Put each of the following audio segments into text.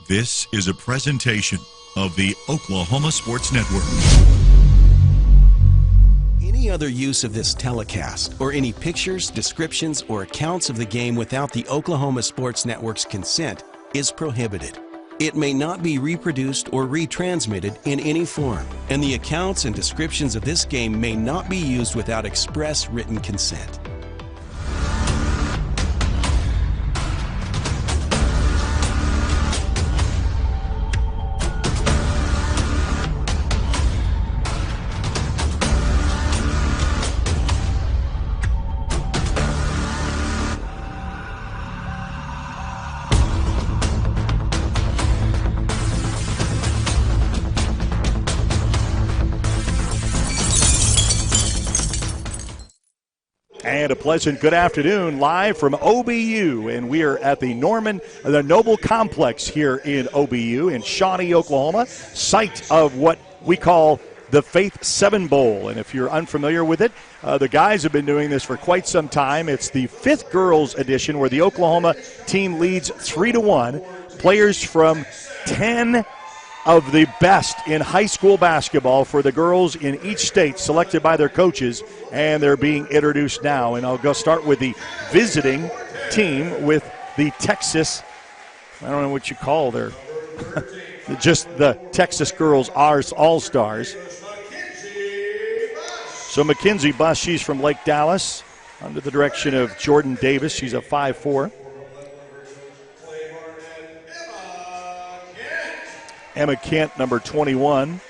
This is a presentation of the Oklahoma Sports Network. Any other use of this telecast or any pictures, descriptions, or accounts of the game without the Oklahoma Sports Network's consent is prohibited. It may not be reproduced or retransmitted in any form, and the accounts and descriptions of this game may not be used without express written consent. And a pleasant good afternoon live from OBU, and we are at the Noble Complex here in OBU in Shawnee, Oklahoma, site of what we call the Faith 7 Bowl. And if you're unfamiliar with it, the guys have been doing this for quite some time. It's the 5th girls edition where the Oklahoma team leads 3-1. Players from 10 of the best in high school basketball for the girls in each state selected by their coaches, and they're being introduced now. And I'll go start with the visiting team with the Texas, I don't know what you call their, just the Texas Girls All-Stars. So Mackenzie Buss, she's from Lake Dallas, under the direction of Jordan Davis. She's a 5'4". Emma Kent, number 21.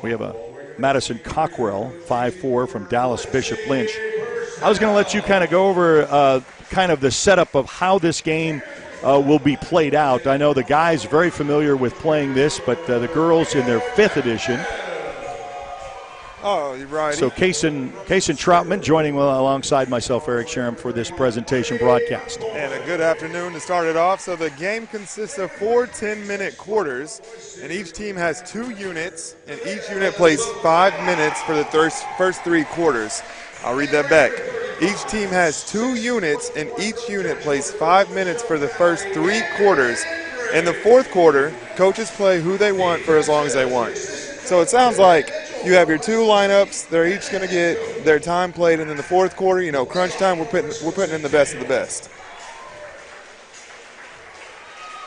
We have a Madison Cockrell, 5'4", from Dallas Bishop Lynch. I was going to let you kind of go over kind of the setup of how this game will be played out. I know the guys are very familiar with playing this, but the girls in their 5th edition. Oh, you're right. So Kaysen Troutman joining alongside myself, Eric Sherem, for this presentation broadcast. And a good afternoon to start it off. So the game consists of 4 10-minute quarters, and each team has 2 units, and each unit plays 5 minutes for the first 3 quarters. I'll read that back. Each team has 2 units, and each unit plays 5 minutes for the first 3 quarters. In the 4th quarter, coaches play who they want for as long as they want. So it sounds like you have your 2 lineups. They're each going to get their time played, and in the 4th quarter, crunch time, we're putting in the best of the best.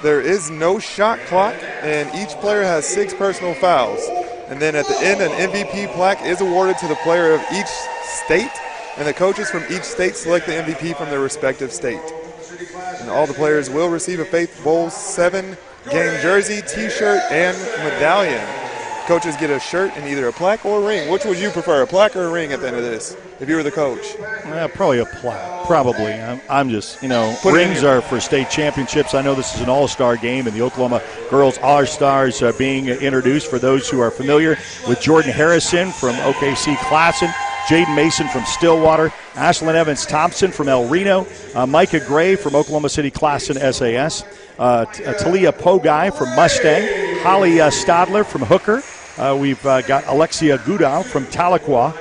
There is no shot clock, and each player has 6 personal fouls. And then at the end, an MVP plaque is awarded to the player of each state, and the coaches from each state select the MVP from their respective state. And all the players will receive a Faith Bowl 7 game jersey, T-shirt, and medallion. Coaches get a shirt and either a plaque or a ring. Which would you prefer, a plaque or a ring at the end of this, if you were the coach? Probably a plaque. Probably. I'm just, rings are for state championships. I know this is an all-star game, and the Oklahoma Girls All-Stars are being introduced for those who are familiar with Jordan Harrison from OKC Classen, Jaden Mason from Stillwater, Ashlyn Evans-Thompson from El Reno, Micah Gray from Oklahoma City Classen SAS, Talia Pogai from Mustang, Holly Stadler from Hooker. We've got Alexia Goudal from Tahlequah,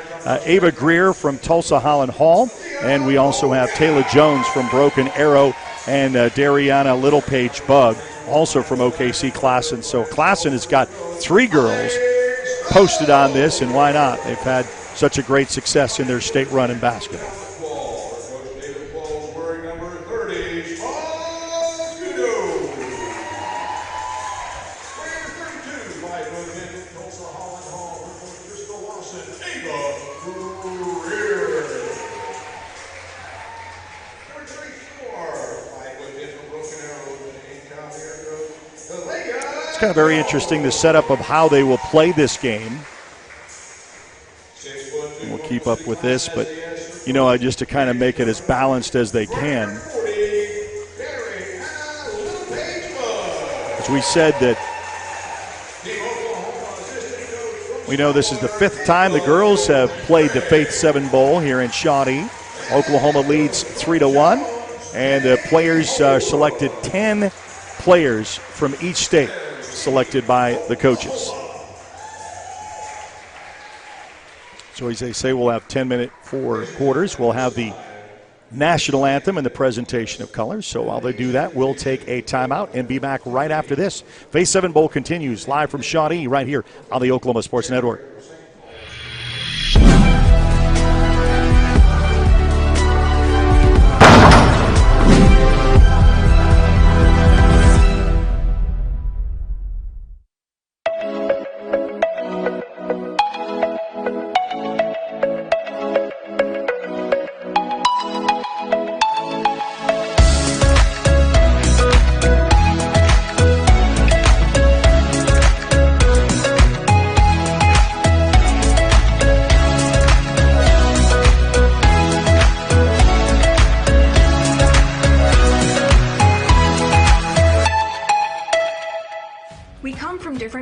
Ava Greer from Tulsa Holland Hall, and we also have Taylor Jones from Broken Arrow and Dariana Littlepage Bug, also from OKC Classen. So Classen has got 3 girls posted on this, and why not? They've had such a great success in their state run in basketball. It's kind of very interesting, the setup of how they will play this game. And we'll keep up with this, but, just to kind of make it as balanced as they can. As we said that we know this is the 5th time the girls have played the Faith 7 Bowl here in Shawnee. Oklahoma leads 3-1, and the players are selected 10 players from each state selected by the coaches. So as they say, we'll have 10-minute 4 quarters. We'll have the national anthem and the presentation of colors. So while they do that, we'll take a timeout and be back right after this. Phase 7 Bowl continues live from Shawnee right here on the Oklahoma Sports Network.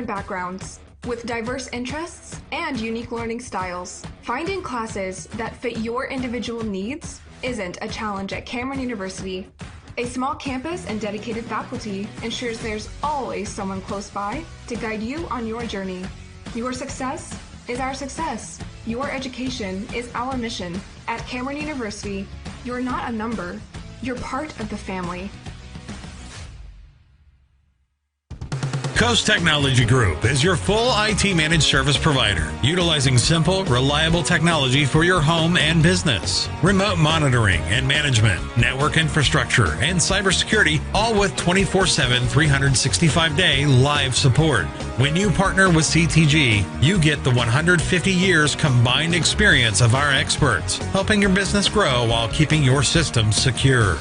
Backgrounds with diverse interests and unique learning styles. Finding classes that fit your individual needs isn't a challenge at Cameron University. A small campus and dedicated faculty ensures there's always someone close by to guide you on your journey. Your success is our success. Your education is our mission. At Cameron University, you're not a number, you're part of the family. Coast Technology Group is your full IT managed service provider, utilizing simple, reliable technology for your home and business. Remote monitoring and management, network infrastructure, and cybersecurity, all with 24/7, 365-day live support. When you partner with CTG, you get the 150 years combined experience of our experts, helping your business grow while keeping your systems secure.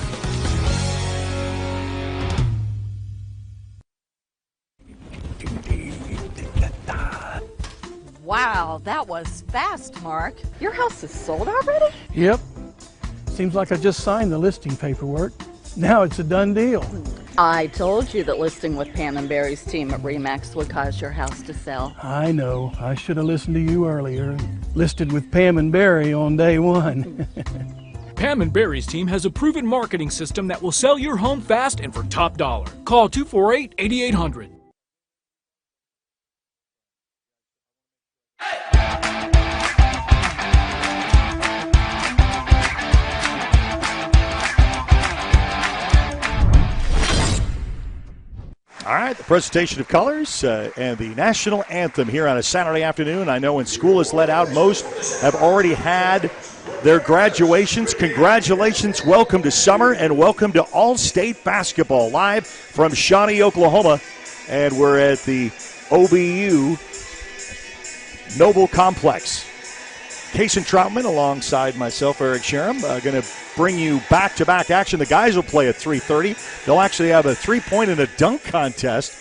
Wow, that was fast, Mark. Your house is sold already? Yep. Seems like I just signed the listing paperwork. Now it's a done deal. I told you that listing with Pam and Barry's team at RE/MAX would cause your house to sell. I know. I should have listened to you earlier. Listed with Pam and Barry on day one. Pam and Barry's team has a proven marketing system that will sell your home fast and for top dollar. Call 248-8800. All right, the presentation of colors and the national anthem here on a Saturday afternoon. I know when school is let out, most have already had their graduations. Congratulations, welcome to summer, and welcome to All-State Basketball live from Shawnee, Oklahoma. And we're at the OBU Noble Complex. Kason Troutman alongside myself, Eric Sherem, going to bring you back-to-back action. The guys will play at 3:30. They'll actually have a three-point and a dunk contest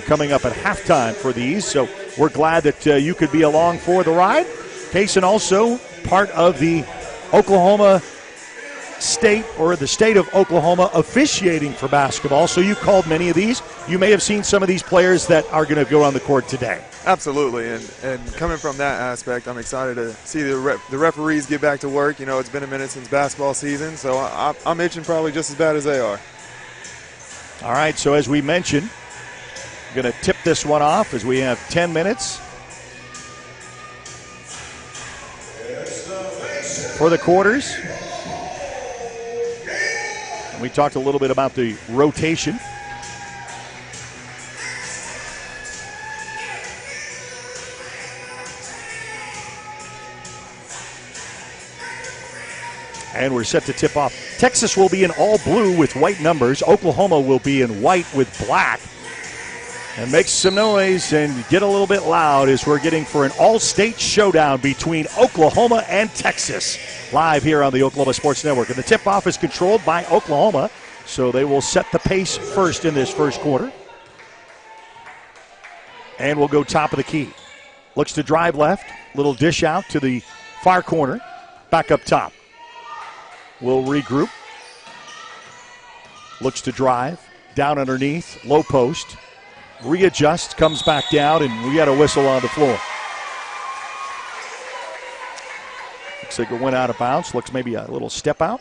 coming up at halftime for these. So we're glad that you could be along for the ride. Kason also part of the Oklahoma State, or the state of Oklahoma, officiating for basketball. So you called many of these. You may have seen some of these players that are going to go on the court today. Absolutely, and coming from that aspect, I'm excited to see the referees get back to work. You know, it's been a minute since basketball season, so I'm itching probably just as bad as they are. All right, so as we mentioned, I'm going to tip this one off as we have 10 minutes for the quarters. And we talked a little bit about the rotation. And we're set to tip off. Texas will be in all blue with white numbers. Oklahoma will be in white with black. And make some noise and get a little bit loud as we're getting for an all-state showdown between Oklahoma and Texas. Live here on the Oklahoma Sports Network. And the tip-off is controlled by Oklahoma, so they will set the pace first in this first quarter. And we'll go top of the key. Looks to drive left. Little dish out to the far corner. Back up top. Will regroup. Looks to drive. Down underneath. Low post. Readjusts. Comes back down. And we got a whistle on the floor. Looks like it went out of bounds. Looks maybe a little step out.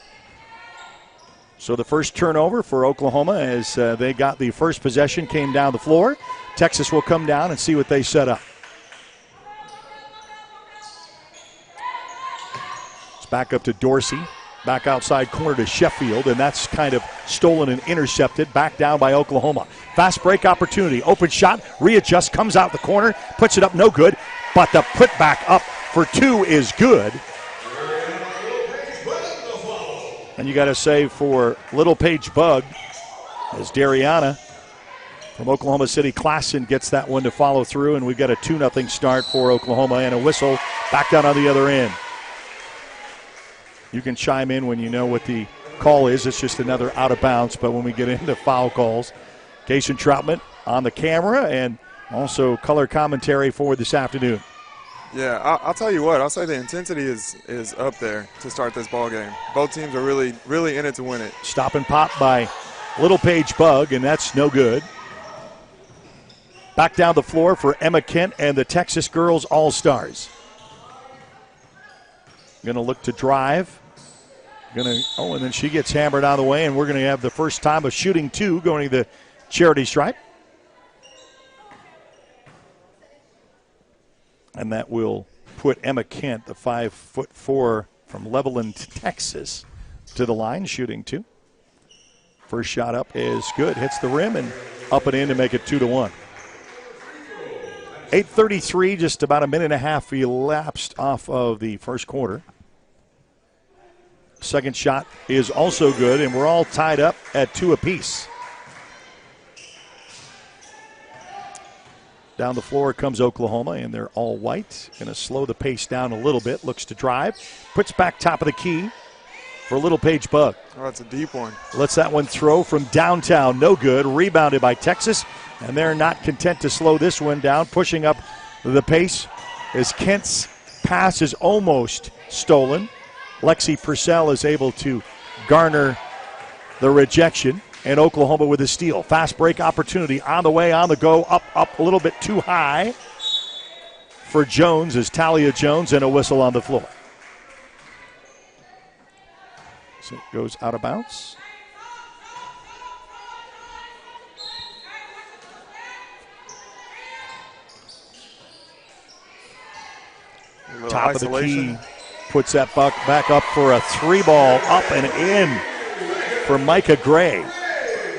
So the first turnover for Oklahoma as they got the first possession. Came down the floor. Texas will come down and see what they set up. Back up to Dorsey. Back outside corner to Sheffield, and that's kind of stolen and intercepted. Back down by Oklahoma. Fast break opportunity. Open shot. Readjusts. Comes out the corner. Puts it up. No good. But the putback up for 2 is good. And you got to say for Little Paige Bug, as Dariana from Oklahoma City Classen gets that one to follow through, and we've got a 2-0 start for Oklahoma and a whistle back down on the other end. You can chime in when you know what the call is. It's just another out of bounds. But when we get into foul calls, Kason Troutman on the camera and also color commentary for this afternoon. Yeah, I'll tell you what. I'll say the intensity is up there to start this ball game. Both teams are really, really in it to win it. Stop and pop by Little Paige Bug, and that's no good. Back down the floor for Emma Kent and the Texas Girls All-Stars. Going to look to drive. And then she gets hammered out of the way, and we're going to have the first time of shooting 2 going to the charity stripe. And that will put Emma Kent, the 5'4" from Levelland, Texas, to the line, shooting 2. First shot up is good. Hits the rim and up and in to make it 2-1. 8:33, just about a minute and a half elapsed off of the first quarter. Second shot is also good, and we're all tied up at 2 apiece. Down the floor comes Oklahoma, and they're all white. Going to slow the pace down a little bit. Looks to drive. Puts back top of the key for Little Paige Bug. Oh, that's a deep one. Lets that one throw from downtown. No good. Rebounded by Texas, and they're not content to slow this one down. Pushing up the pace as Kent's pass is almost stolen. Lexi Purcell is able to garner the rejection, and Oklahoma with a steal. Fast break opportunity on the way, on the go, up a little bit too high for Jones as Talia Jones, and a whistle on the floor. So it goes out of bounds. Top isolation. Of the key. Puts that buck back up for a 3-ball, up and in for Micah Gray.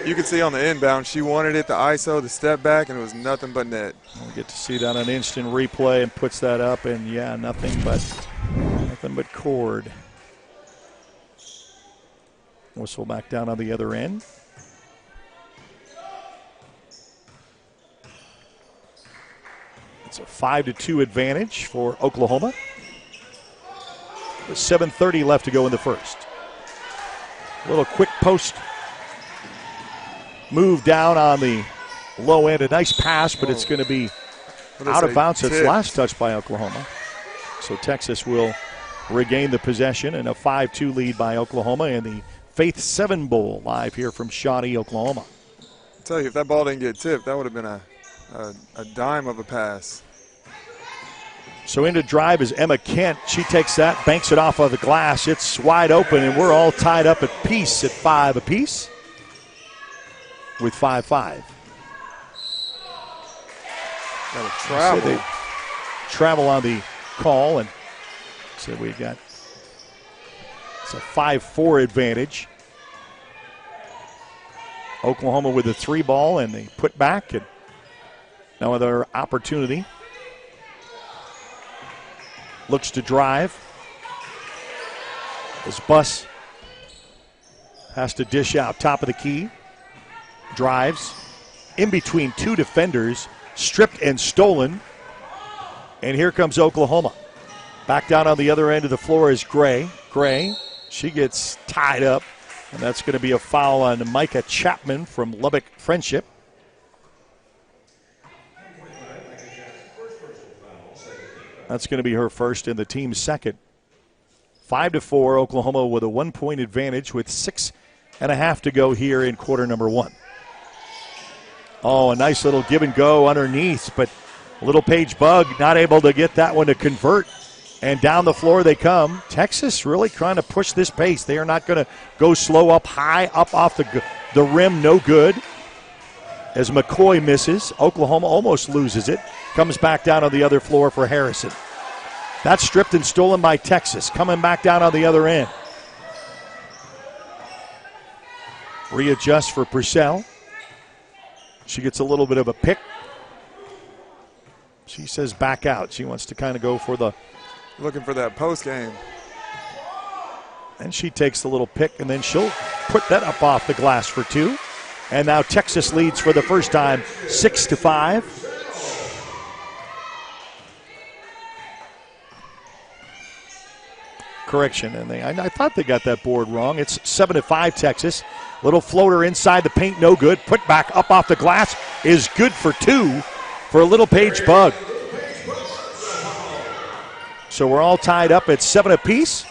You can see on the inbound, she wanted it, the ISO, the step back, and it was nothing but net. We'll get to see that on instant replay, and puts that up, and yeah, nothing but cord. Whistle back down on the other end. It's a 5-2 advantage for Oklahoma. With 7:30 left to go in the first. A little quick post move down on the low end. A nice pass, but it's going to be out of bounds. It's last touch by Oklahoma. So Texas will regain the possession, and a 5-2 lead by Oklahoma in the Faith 7 Bowl live here from Shawnee, Oklahoma. I'll tell you, if that ball didn't get tipped, that would have been a dime of a pass. So into drive is Emma Kent. She takes that, banks it off of the glass. It's wide open, and we're all tied up at 5 apiece with 5-5. Got to travel. So they travel on the call, and so we got it's a 5-4 advantage. Oklahoma with a 3-ball, and they put back, and no other opportunity. Looks to drive. As Buss has to dish out top of the key. Drives in between 2 defenders. Stripped and stolen. And here comes Oklahoma. Back down on the other end of the floor is Gray. Gray, she gets tied up. And that's going to be a foul on Micah Chapman from Lubbock Friendship. That's going to be her first and the team's second. 5-4, Oklahoma with a 1-point advantage with 6.5 to go here in quarter number 1. Oh, a nice little give and go underneath, but Little Paige Bug not able to get that one to convert. And down the floor they come. Texas really trying to push this pace. They are not going to go slow up high, up off the rim, no good. As McCoy misses, Oklahoma almost loses it. Comes back down on the other floor for Harrison. That's stripped and stolen by Texas. Coming back down on the other end. Readjust for Purcell. She gets a little bit of a pick. She says back out. She wants to kind of go for the... Looking for that post game. And she takes the little pick, and then she'll put that up off the glass for 2. And now Texas leads for the first time 6-5. Correction, and I thought they got that board wrong. It's 7-5 Texas. Little floater inside the paint, no good. Put back up off the glass is good for 2 for a Little Paige Bug. So we're all tied up at 7 apiece.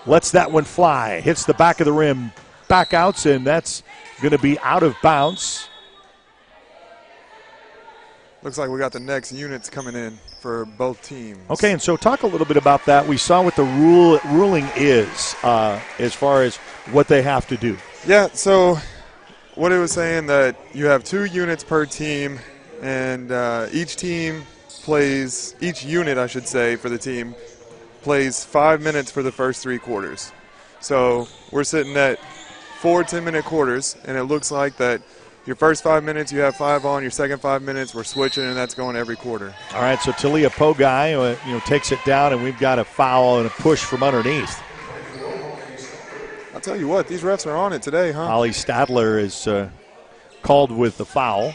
Lets that one fly. Hits the back of the rim, back outs, and that's going to be out of bounds. Looks like we got the next units coming in for both teams. Okay, and so talk a little bit about that. We saw what the ruling is as far as what they have to do. Yeah, so what it was saying that you have 2 units per team, and each unit, I should say, for the team plays 5 minutes for the first 3 quarters. So we're sitting at 4 10-minute quarters, and it looks like that your first 5 minutes you have 5 on, your second 5 minutes we're switching, and that's going every quarter. All right, so Talia Pogai takes it down, and we've got a foul and a push from underneath. I'll tell you what, these refs are on it today, huh? Holly Stadler is called with the foul.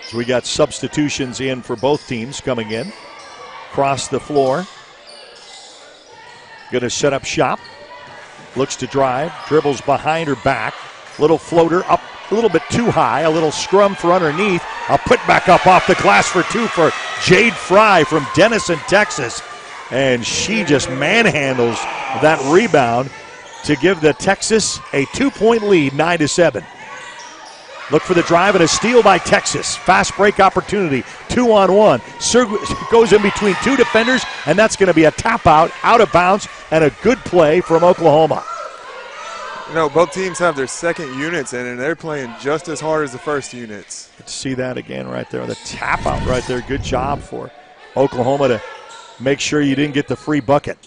So we got substitutions in for both teams coming in. Across the floor. Going to set up shop. Looks to drive. Dribbles behind her back. Little floater up a little bit too high. A little scrum for underneath. A putback up off the glass for 2 for Jade Fry from Denison, Texas. And she just manhandles that rebound to give the Texas a 2-point lead, 9-7. Look for the drive and a steal by Texas. Fast break opportunity, 2-on-1. Goes in between 2 defenders, and that's going to be a tap out of bounds, and a good play from Oklahoma. You know, both teams have their second units in, and they're playing just as hard as the first units. Let's see that again right there. The tap out right there. Good job for Oklahoma to make sure you didn't get the free bucket.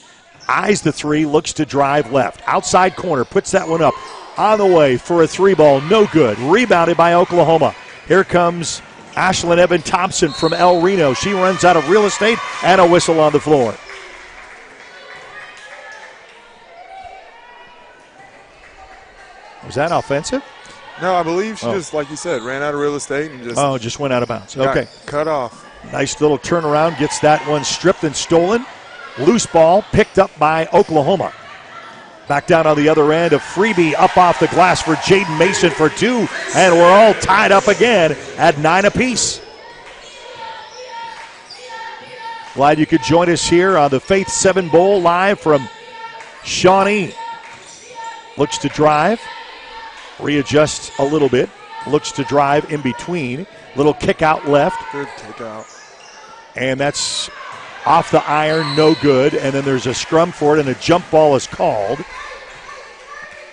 Eyes the 3, looks to drive left. Outside corner, puts that one up. On the way for a 3-ball, no good. Rebounded by Oklahoma. Here comes Ashlyn Evan Thompson from El Reno. She runs out of real estate and a whistle on the floor. Was that offensive? No, I believe she just, like you said, ran out of real estate and just went out of bounds. Okay. Cut off. Nice little turnaround. Gets that one stripped and stolen. Loose ball picked up by Oklahoma. Back down on the other end, a freebie up off the glass for Jaden Mason for 2. And we're all tied up again at 9 apiece. Glad you could join us here on the Faith 7 Bowl live from Shawnee. Looks to drive. Readjusts a little bit. Looks to drive in between. Little kick out left. Good kick out. And that's off the iron, no good. And then there's a scrum for it, and a jump ball is called.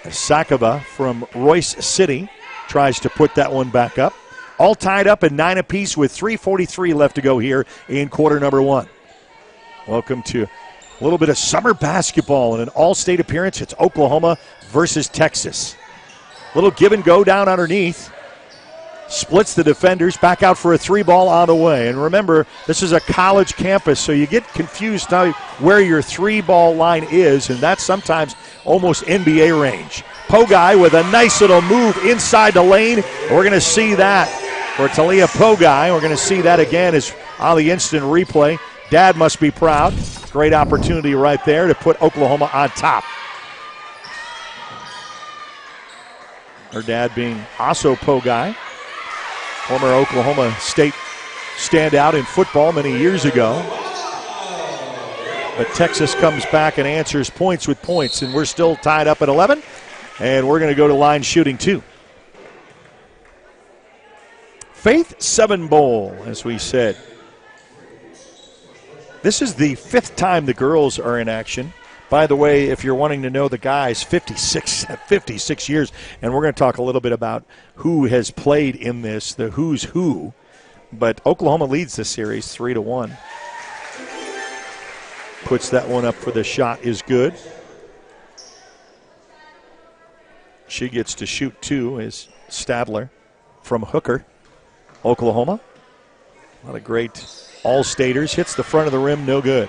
Sakova from Royce City tries to put that one back up. All tied up at 9 apiece with 3:43 left to go here in quarter number 1. Welcome to a little bit of summer basketball and an all-state appearance. It's Oklahoma versus Texas. Little give and go down underneath. Splits the defenders, back out for a 3-ball on the way. And remember, this is a college campus, so you get confused now where your 3-ball line is, and that's sometimes almost NBA range. Pogai with a nice little move inside the lane. We're going to see that for Talia Pogai. We're going to see that again as on the instant replay. Dad must be proud. Great opportunity right there to put Oklahoma on top. Her dad being Aso Pogai, former Oklahoma State standout in football many years ago. But Texas comes back and answers points with points, and we're still tied up at 11, and we're going to go to line shooting 2. Faith 7 Bowl, as we said. This is the 5th time the girls are in action. By the way, if you're wanting to know the guys, 56 years, and we're going to talk a little bit about who has played in this, the who's who. But Oklahoma leads the series 3-1. puts that one up for the shot is good. She gets to shoot 2 is Stadler from Hooker, Oklahoma. A lot of great all-staters. Hits the front of the rim, no good.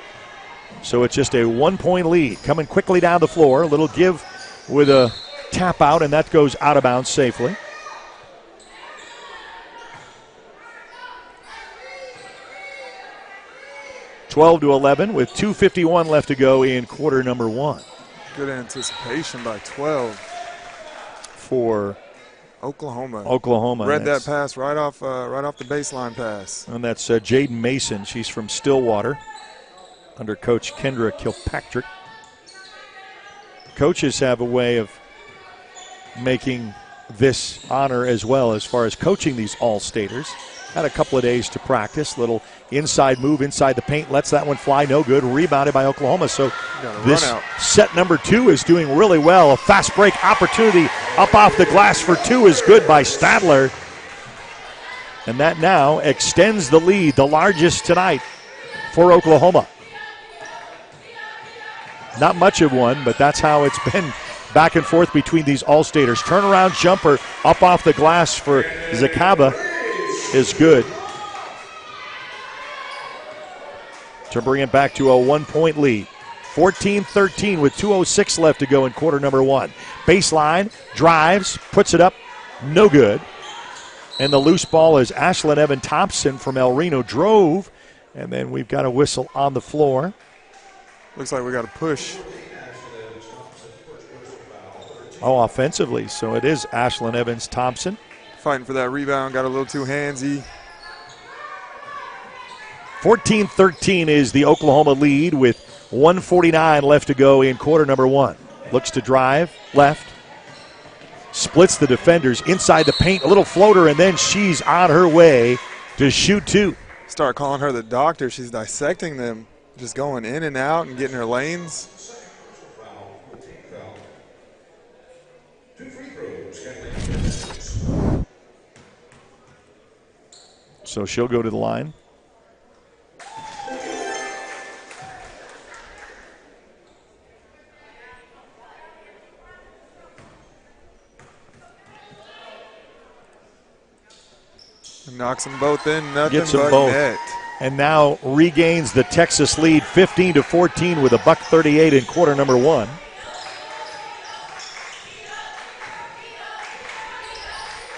So it's just a 1-point lead. Coming quickly down the floor. A little give with a tap out, and that goes out of bounds safely. (12-11) with 2:51 left to go in quarter number 1. Good anticipation by 12 for Oklahoma. Read that pass right off the baseline pass. And that's Jaden Mason. She's from Stillwater under Coach Kendra Kilpatrick. Coaches have a way of making this honor as well as far as coaching these all-staters. Had a couple of days to practice. Little inside move inside the paint. Lets that one fly. No good. Rebounded by Oklahoma. So this set number 2 is doing really well. A fast break opportunity up off the glass for 2 is good by Stadler. And that now extends the lead, the largest tonight for Oklahoma. Not much of one, but that's how it's been back and forth between these all-staters. Turnaround jumper up off the glass for Zakaba is good to bring it back to a 1-point lead. 14-13 with 2:06 left to go in quarter number 1. Baseline, drives, puts it up, no good. And the loose ball is Ashlyn Evan Thompson from El Reno drove, and then we've got a whistle on the floor. Looks like we got a push. Oh, offensively, so it is Ashlyn Evans Thompson. Fighting for that rebound, got a little too handsy. 14-13 is the Oklahoma lead with 1:49 left to go in quarter number 1. Looks to drive, left. Splits the defenders inside the paint, a little floater, and then she's on her way to shoot 2. Start calling her the doctor. She's dissecting them, just going in and out and getting her lanes. So she'll go to the line. Knocks them both in, nothing Gets them but both. net. And now regains the Texas lead 15-14 with a $138 in quarter number 1.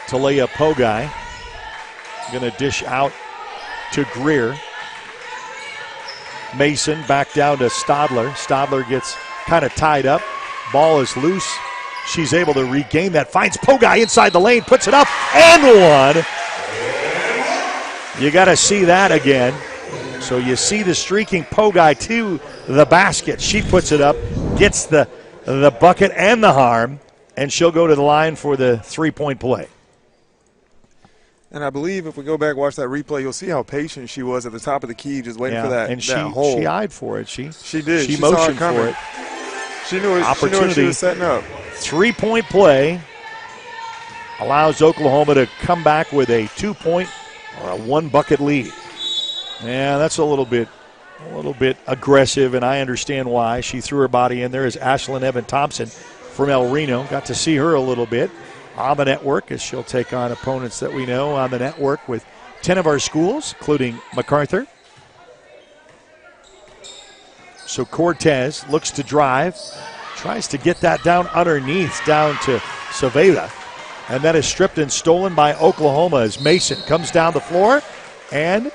Talia Pogai going to dish out to Greer. Mason back down to Stadler. Stadler gets kind of tied up. Ball is loose. She's able to regain that. Finds Pogai inside the lane. Puts it up and one. You got to see that again. So you see the streaking Pogai to the basket. She puts it up, gets the bucket and the harm, and she'll go to the line for the three-point play. And I believe if we go back and watch that replay, you'll see how patient she was at the top of the key, just waiting for that, and that hole. She eyed for it. She did. She motioned for it. She knew what she was setting up. Three-point play allows Oklahoma to come back with a 2-point or a 1-bucket lead. Yeah, that's a little bit aggressive, and I understand why. She threw her body in there as Ashlyn Evan Thompson from El Reno. Got to see her a little bit on the network as she'll take on opponents that we know on the network with 10 of our schools, including MacArthur. So Cortez looks to drive, tries to get that down underneath, down to Savela. And that is stripped and stolen by Oklahoma as Mason comes down the floor, and we're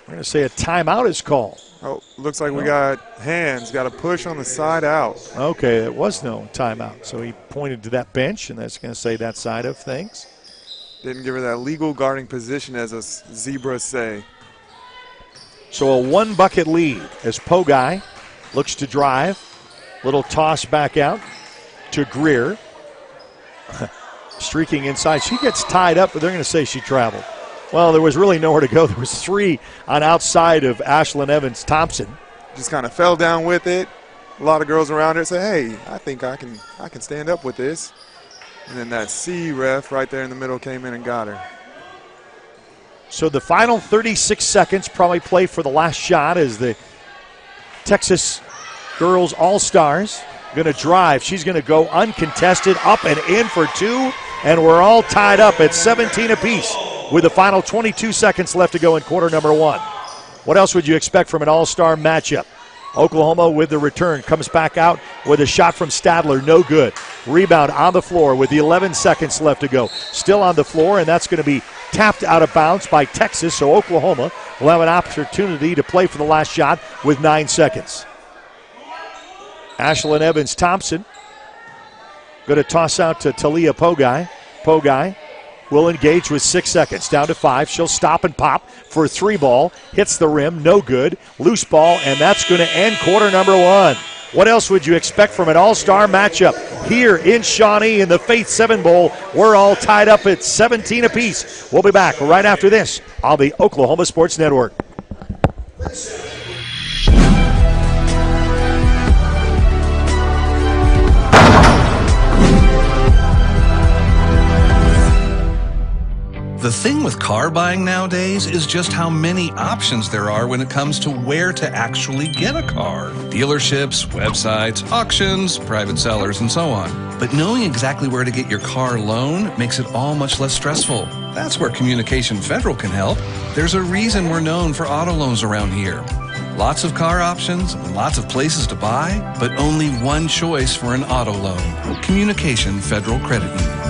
going to say a timeout is called. Oh, looks like we got hands, got a push on the side out. Okay, there was no timeout. So he pointed to that bench, and that's going to say that side of things. Didn't give her that legal guarding position, as us zebras say. So a 1-bucket lead as Pogai looks to drive. Little toss back out to Greer. Streaking inside. She gets tied up, but they're going to say she traveled. Well, there was really nowhere to go. There was 3 on outside of Ashlyn Evans Thompson. Just kind of fell down with it. A lot of girls around her say, hey, I think I can stand up with this. And then that C ref right there in the middle came in and got her. So the final 36 seconds probably play for the last shot as the Texas girls All-Stars going to drive. She's going to go uncontested, up and in for two, and we're all tied up at 17 apiece with the final 22 seconds left to go in quarter number one. What else would you expect from an all-star matchup? Oklahoma with the return comes back out with a shot from Stadler, no good. Rebound on the floor with the 11 seconds left to go. Still on the floor, and that's going to be tapped out of bounds by Texas, so Oklahoma will have an opportunity to play for the last shot with 9 seconds. Ashlyn Evans-Thompson going to toss out to Talia Pogai. Pogai will engage with 6 seconds, down to 5. She'll stop and pop for a 3-ball. Hits the rim, no good. Loose ball, and that's going to end quarter number one. What else would you expect from an all-star matchup here in Shawnee in the Faith 7 Bowl? We're all tied up at 17 apiece. We'll be back right after this on the Oklahoma Sports Network. The thing with car buying nowadays is just how many options there are when it comes to where to actually get a car. Dealerships, websites, auctions, private sellers, and so on. But knowing exactly where to get your car loan makes it all much less stressful. That's where Communication Federal can help. There's a reason we're known for auto loans around here. Lots of car options, lots of places to buy, but only one choice for an auto loan. Communication Federal Credit Union.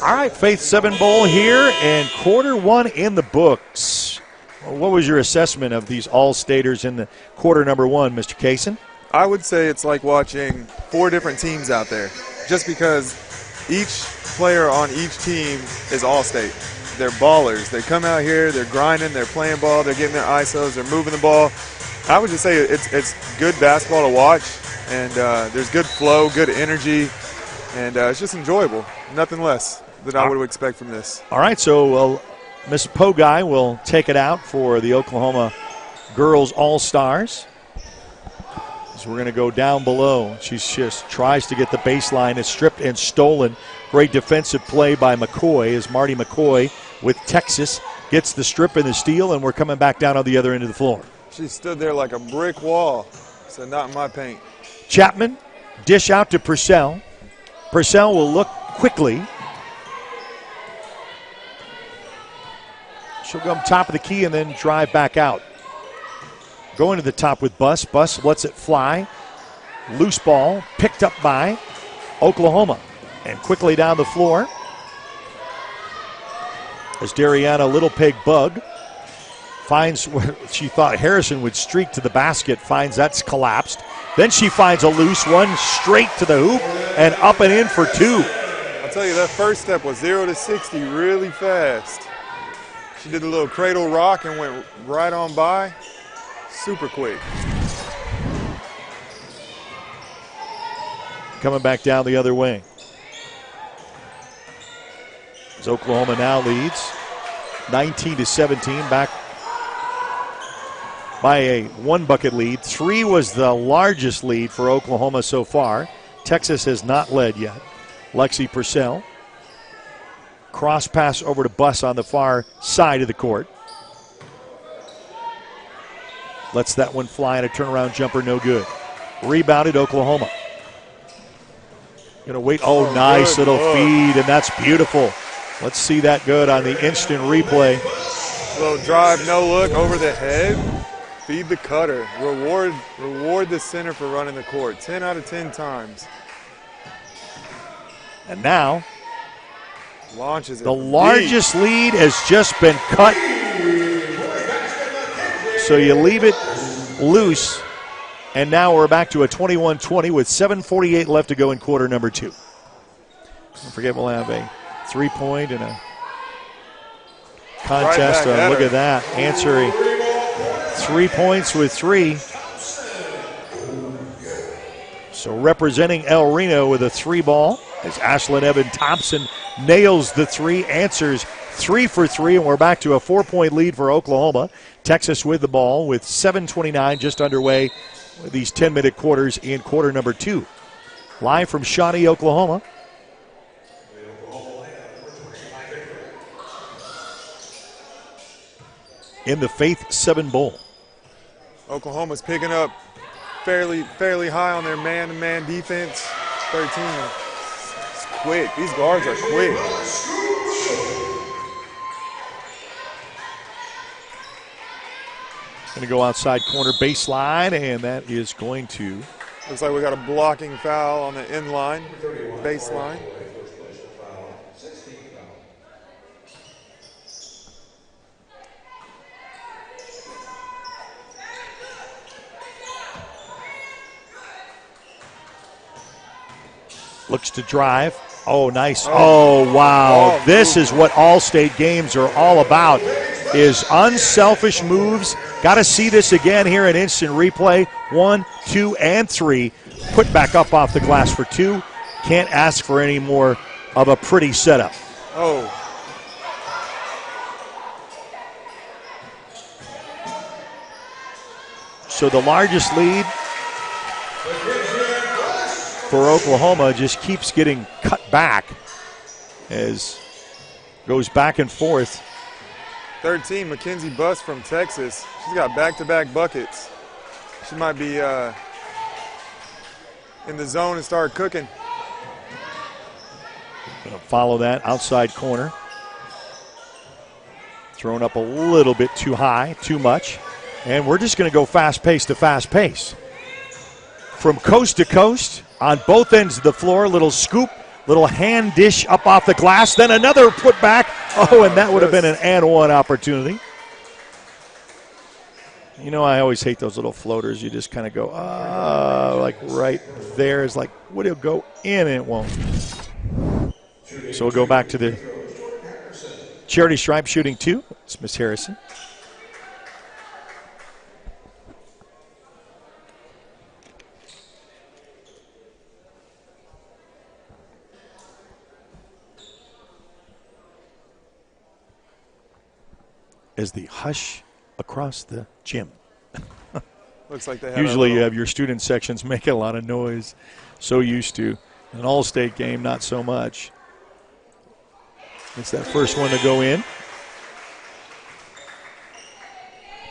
All right, Faith 7 Bowl here, and quarter one in the books. What was your assessment of these all-staters in the quarter number one, Mr. Kaysen? I would say it's like watching 4 different teams out there, just because each player on each team is all-state. They're ballers. They come out here, they're grinding, they're playing ball, they're getting their ISOs, they're moving the ball. I would just say it's good basketball to watch, and there's good flow, good energy, and it's just enjoyable. Nothing less than I would expect from this. All right, so Miss Pogai will take it out for the Oklahoma Girls All-Stars. So we're going to go down below. She just tries to get the baseline. It's stripped and stolen. Great defensive play by McCoy as Marty McCoy with Texas gets the strip and the steal, and we're coming back down on the other end of the floor. She stood there like a brick wall. Said, not in my paint. Chapman, dish out to Purcell. Purcell will look quickly. She'll come top of the key and then drive back out. Going to the top with Buss. Buss lets it fly. Loose ball picked up by Oklahoma. And quickly down the floor as Dariana Little Pig Bug finds where she thought Harrison would streak to the basket, finds that's collapsed. Then she finds a loose one straight to the hoop and up and in for 2. I'll tell you, that first step was 0 to 60 really fast. She did a little cradle rock and went right on by. Super quick. Coming back down the other way. As Oklahoma now leads 19-17, back by a 1-bucket lead. 3 was the largest lead for Oklahoma so far. Texas has not led yet. Lexi Purcell. Cross pass over to Buss on the far side of the court. Lets that one fly, and a turnaround jumper, no good. Rebounded Oklahoma. Gonna wait. Oh, nice little feed, and that's beautiful. Let's see that good on the instant replay. Little drive, no look, over the head. Feed the cutter. Reward the center for running the court. 10 out of 10 times. And now, launches it. The largest lead has just been cut. So you leave it loose. And now we're back to a 21-20 with 7:48 left to go in quarter number 2. Don't forget we'll have a 3-point and a contest. Right look at that. Answering 3 points with 3. So representing El Reno with a 3 ball as Ashlyn Evans-Thompson nails the 3, answers 3 for 3, and we're back to a 4-point lead for Oklahoma. Texas with the ball with 7:29 just underway with these 10-minute quarters in quarter number 2. Live from Shawnee, Oklahoma. In the Faith 7 Bowl. Oklahoma's picking up fairly high on their man-to-man defense. 13. It's quick. These guards are quick. Going to go outside corner baseline, and that is going to. Looks like we got a blocking foul on the end line, baseline. Looks to drive. Oh, nice. Oh, wow. This is what all-state games are all about, is unselfish moves. Got to see this again here in instant replay. 1, 2, and 3. Put back up off the glass for 2. Can't ask for any more of a pretty setup. Oh. So the largest lead for Oklahoma just keeps getting cut back as goes back and forth. 13, Mackenzie Buss from Texas. She's got back-to-back buckets. She might be in the zone and start cooking. Gonna follow that outside corner. Thrown up a little bit too high, too much. And we're just going to go fast pace to fast pace. From coast to coast, on both ends of the floor, little scoop, little hand dish up off the glass, then another put back. Oh, and that would have been an and one opportunity. You know, I always hate those little floaters. You just kind of go, like right there is like, would it go in? And it won't. So we'll go back to the charity stripe shooting 2. It's Miss Harrison. As the hush across the gym. Looks like they have usually you have your student sections making a lot of noise. So used to. An all-state game, not so much. It's that first one to go in.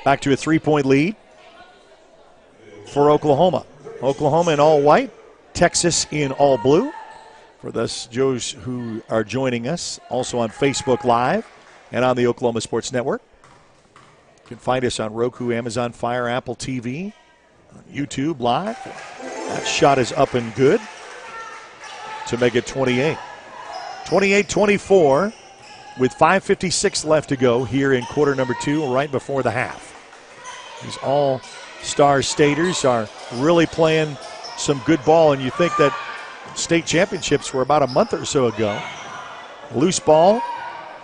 Back to a 3-point lead for Oklahoma. Oklahoma in all white, Texas in all blue. For those Joes who are joining us, also on Facebook Live and on the Oklahoma Sports Network. You can find us on Roku, Amazon Fire, Apple TV, on YouTube Live. That shot is up and good to make it 28. 28-24 with 5:56 left to go here in quarter number 2, right before the half. These all-star staters are really playing some good ball, and you think that state championships were about a month or so ago. Loose ball.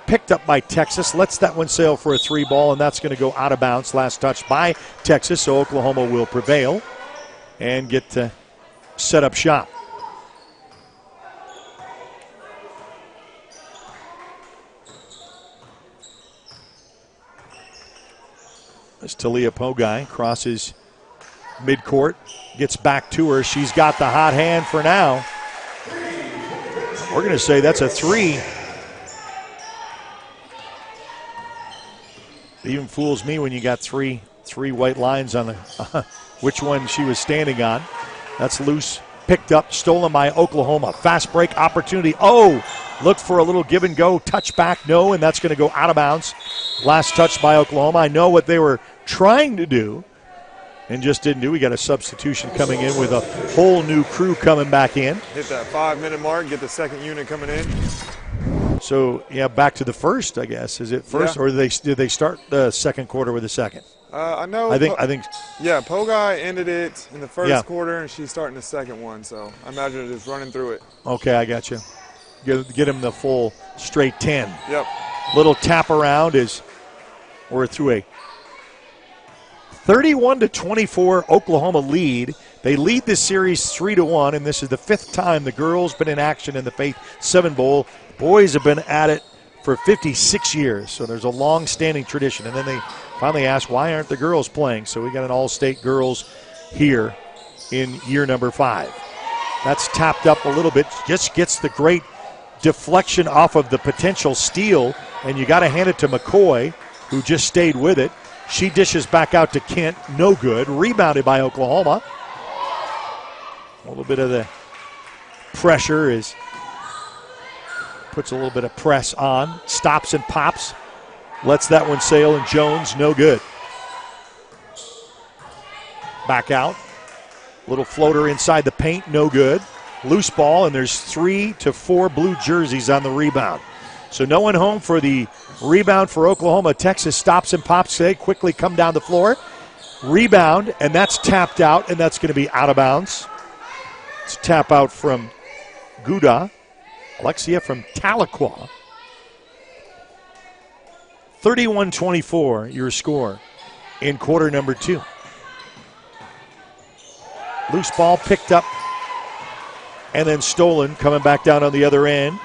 Picked up by Texas, lets that one sail for a 3 ball, and that's going to go out of bounds. Last touch by Texas, so Oklahoma will prevail and get to set up shop. As Talia Pogai crosses midcourt, gets back to her. She's got the hot hand for now. We're going to say that's a 3. It even fools me when you got three white lines on the which one she was standing on. That's loose, picked up, stolen by Oklahoma. Fast break opportunity. Oh, look for a little give and go. Touchback, no, and that's going to go out of bounds. Last touch by Oklahoma. I know what they were trying to do and just didn't do. We got a substitution coming in with a whole new crew coming back in. Hit that 5-minute mark, get the second unit coming in. So, yeah, back to the first, I guess. Is it first, or did they start the second quarter with the second? I know. I think. Yeah, Pogai ended it in the first quarter, and she's starting the second one. So I imagine just running through it. Okay, I got you. Get him the full straight 10. Yep. Little tap around as we're through a 31-24 Oklahoma lead. They lead this series 3-1, and this is the 5th time the girls been in action in the Faith 7 Bowl. Boys have been at it for 56 years. So there's a long-standing tradition. And then they finally asked, why aren't the girls playing? So we got an all-state girls here in year number 5. That's tapped up a little bit. Just gets the great deflection off of the potential steal. And you got to hand it to McCoy, who just stayed with it. She dishes back out to Kent. No good. Rebounded by Oklahoma. A little bit of the pressure puts a little bit of press on. Stops and pops. Lets that one sail, and Jones, no good. Back out. Little floater inside the paint, no good. Loose ball, and there's 3 to 4 blue jerseys on the rebound. So no one home for the rebound for Oklahoma. Texas stops and pops. They quickly come down the floor. Rebound, and that's tapped out, and that's going to be out of bounds. It's a tap out from Gouda. Alexia from Tahlequah. 31-24, your score in quarter number 2. Loose ball picked up and then stolen, coming back down on the other end.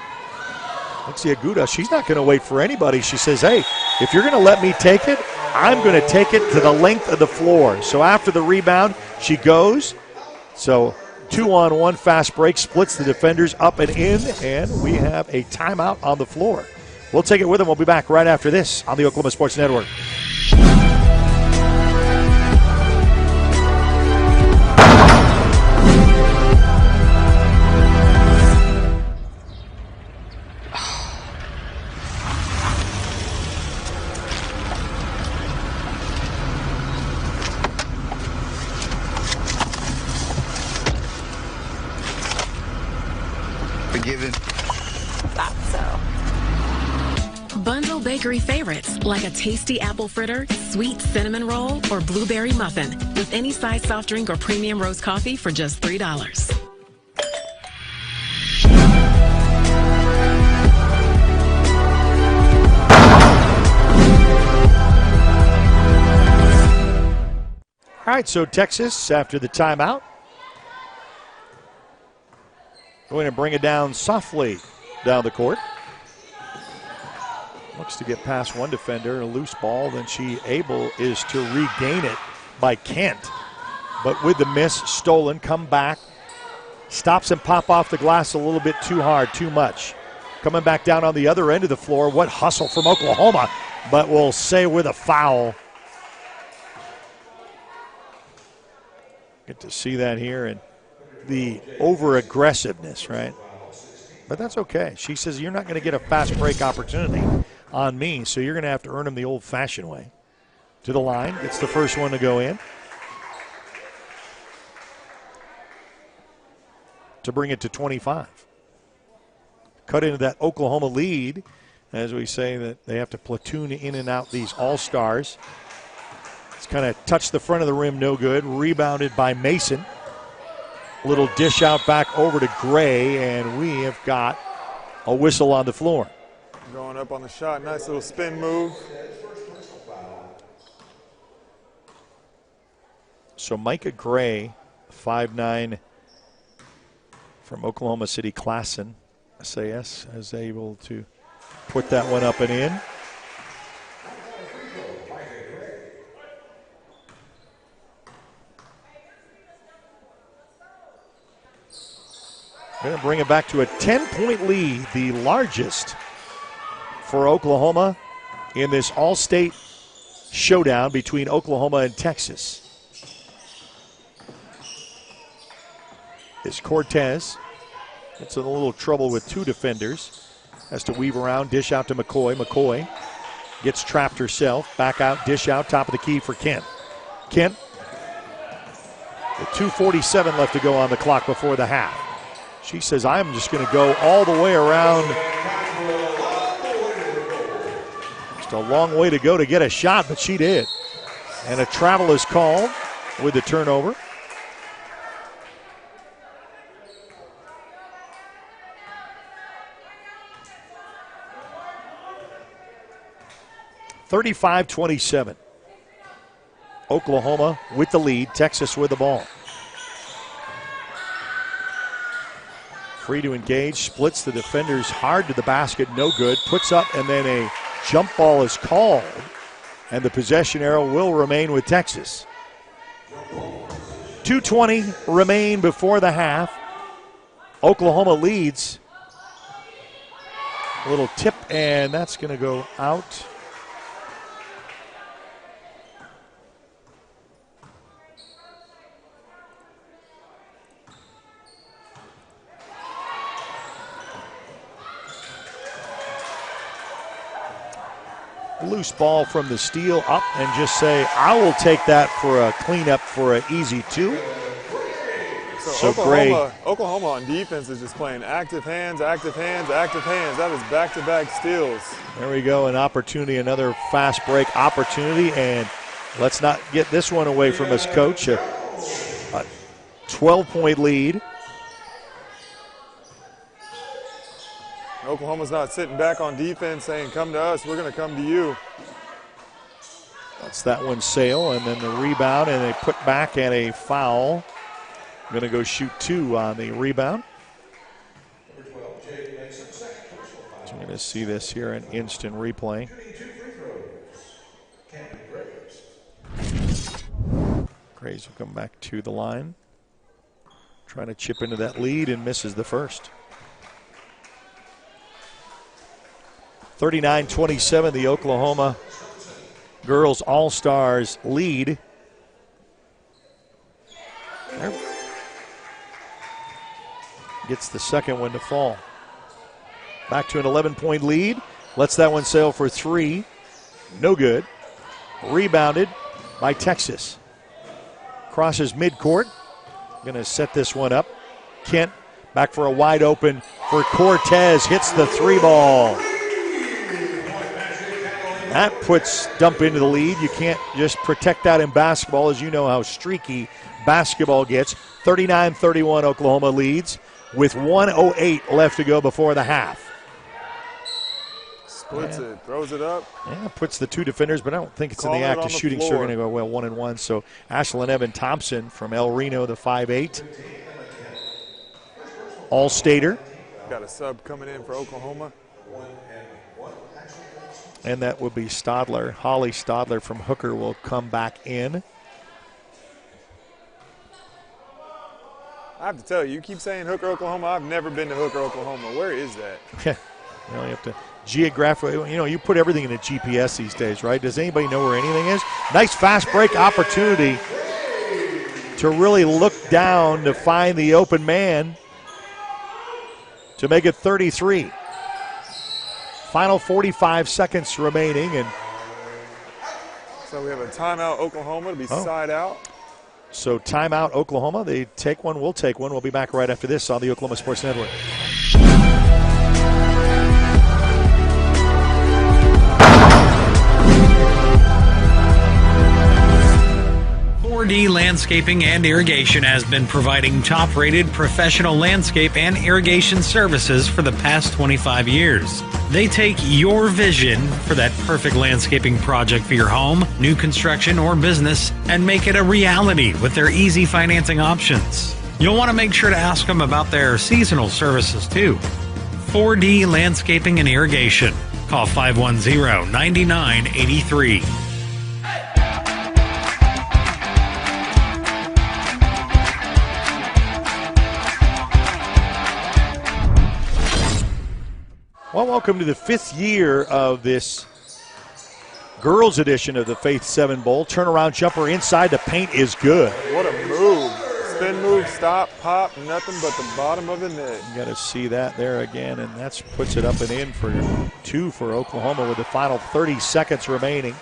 Alexia Gouda, she's not going to wait for anybody. She says, hey, if you're going to let me take it, I'm going to take it to the length of the floor. So after the rebound, she goes. So 2-on-1 fast break, splits the defenders up and in, and we have a timeout on the floor. We'll take it with them. We'll be back right after this on the Oklahoma Sports Network. Bundle bakery favorites like a tasty apple fritter, sweet cinnamon roll, or blueberry muffin with any size soft drink or premium roast coffee for just $3. All right, so Texas, after the timeout, going to bring it down softly down the court. Looks to get past one defender, a loose ball, then she able is to regain it by Kent. But with the miss, stolen, come back, stops and pop off the glass a little bit too hard, too much. Coming back down on the other end of the floor, what hustle from Oklahoma, but we'll say with a foul. Get to see that here, and the over-aggressiveness, right? But that's okay. She says, you're not going to get a fast break opportunity on me, so you're going to have to earn them the old-fashioned way. To the line, gets the first one to go in. To bring it to 25. Cut into that Oklahoma lead, as we say that they have to platoon in and out these all-stars. It's kind of touched the front of the rim, no good. Rebounded by Mason. Little dish out back over to Gray, and we have got a whistle on the floor. Going up on the shot, nice little spin move. So Micah Gray, 5'9", from Oklahoma City Classen, SAS, is able to put that one up and in. Going to bring it back to a 10-point lead, the largest for Oklahoma in this all-state showdown between Oklahoma and Texas. Is Cortez. It's in a little trouble with two defenders. Has to weave around, dish out to McCoy. McCoy gets trapped herself. Back out, dish out, top of the key for Kent. Kent, with 2:47 left to go on the clock before the half. She says, I'm just going to go all the way around. Just a long way to go to get a shot, but she did. And a travel is called with the turnover. (35-27). Oklahoma with the lead, Texas with the ball. Free to engage, splits the defenders hard to the basket, no good. Puts up, and then a jump ball is called. And the possession arrow will remain with Texas. 2:20 remain before the half. Oklahoma leads. A little tip, and that's going to go out. Loose ball from the steal up and just say, I will take that for a cleanup for an easy 2. So Oklahoma on defense is just playing active hands, active hands, active hands. That is back-to-back steals. There we go, an opportunity, another fast break opportunity, and let's not get this one away from us, Coach. A 12-point lead. Oklahoma's not sitting back on defense saying, come to us, we're going to come to you. That's that one, Sale, and then the rebound, and they put back and a foul. Going to go shoot 2 on the rebound. So you're going to see this here in instant replay. Graves will come back to the line. Trying to chip into that lead and misses the first. 39-27, the Oklahoma girls All-Stars lead. There. Gets the second one to fall. Back to an 11-point lead. Lets that one sail for 3. No good. Rebounded by Texas. Crosses midcourt. Going to set this one up. Kent back for a wide open for Cortez. Hits the 3 ball. That puts Dump into the lead. You can't just protect that in basketball, as you know how streaky basketball gets. 39-31 Oklahoma leads with 1:08 left to go before the half. Splits it, throws it up. Yeah, puts the 2 defenders, but I don't think it's in the act of shooting, so they're going to go well 1-1. So Ashlyn Evan Thompson from El Reno, the 5'8". All-Stater. Got a sub coming in for Oklahoma. And that would be Stadler. Holly Stadler from Hooker will come back in. I have to tell you, you keep saying Hooker, Oklahoma. I've never been to Hooker, Oklahoma. Where is that? Well, you have to geographically, you put everything in a GPS these days, right? Does anybody know where anything is? Nice fast break opportunity to really look down to find the open man to make it 33. Final 45 seconds remaining. And so we have a timeout, Oklahoma, to be side out. So timeout, Oklahoma. They take one, we'll take one. We'll be back right after this on the Oklahoma Sports Network. 4D Landscaping and Irrigation has been providing top-rated professional landscape and irrigation services for the past 25 years. They take your vision for that perfect landscaping project for your home, new construction, or business and make it a reality with their easy financing options. You'll want to make sure to ask them about their seasonal services too. 4D Landscaping and Irrigation. Call 510-9983. Well, welcome to the 5th year of this girls edition of the Faith 7 Bowl. Turnaround jumper inside the paint is good. What a move. Spin move, stop, pop, nothing but the bottom of the net. You got to see that there again, and that puts it up and in for 2 for Oklahoma with the final 30 seconds remaining.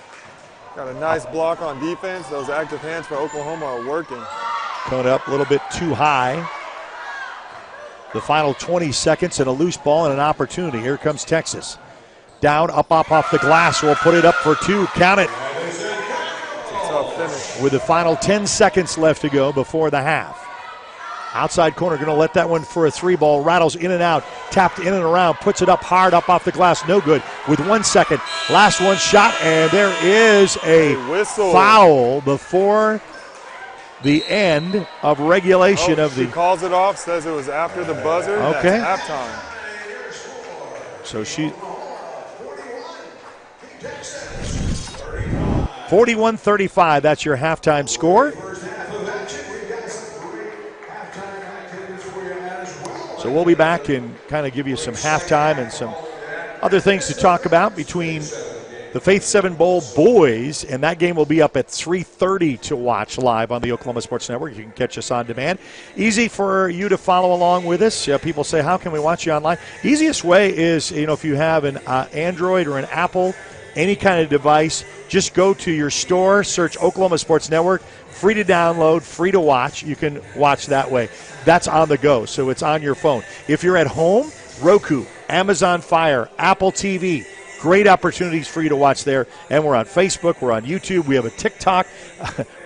Got a nice block on defense. Those active hands for Oklahoma are working. Coming up a little bit too high. The final 20 seconds and a loose ball and an opportunity. Here comes Texas. Down, up off the glass. We'll put it up for 2. Count it. It's a tough finish. With the final 10 seconds left to go before the half. Outside corner, going to let that one for a 3 ball. Rattles in and out. Tapped in and around. Puts it up hard, up off the glass. No good. With 1 second. Last one shot, and there is a whistle. Foul before the end of regulation of the. She calls it off, says it was after the buzzer. Okay. That's halftime. So she. 41-35, that's your halftime score. So we'll be back and kind of give you some halftime and some other things to talk about between the Faith 7 Bowl boys, and that game will be up at 3:30 to watch live on the Oklahoma Sports Network. You can catch us on demand. Easy for you to follow along with us. People say, how can we watch you online? Easiest way is, if you have an Android or an Apple, any kind of device, just go to your store, search Oklahoma Sports Network, free to download, free to watch. You can watch that way. That's on the go, so it's on your phone. If you're at home, Roku, Amazon Fire, Apple TV, great opportunities for you to watch there. And we're on Facebook, we're on YouTube, we have a TikTok,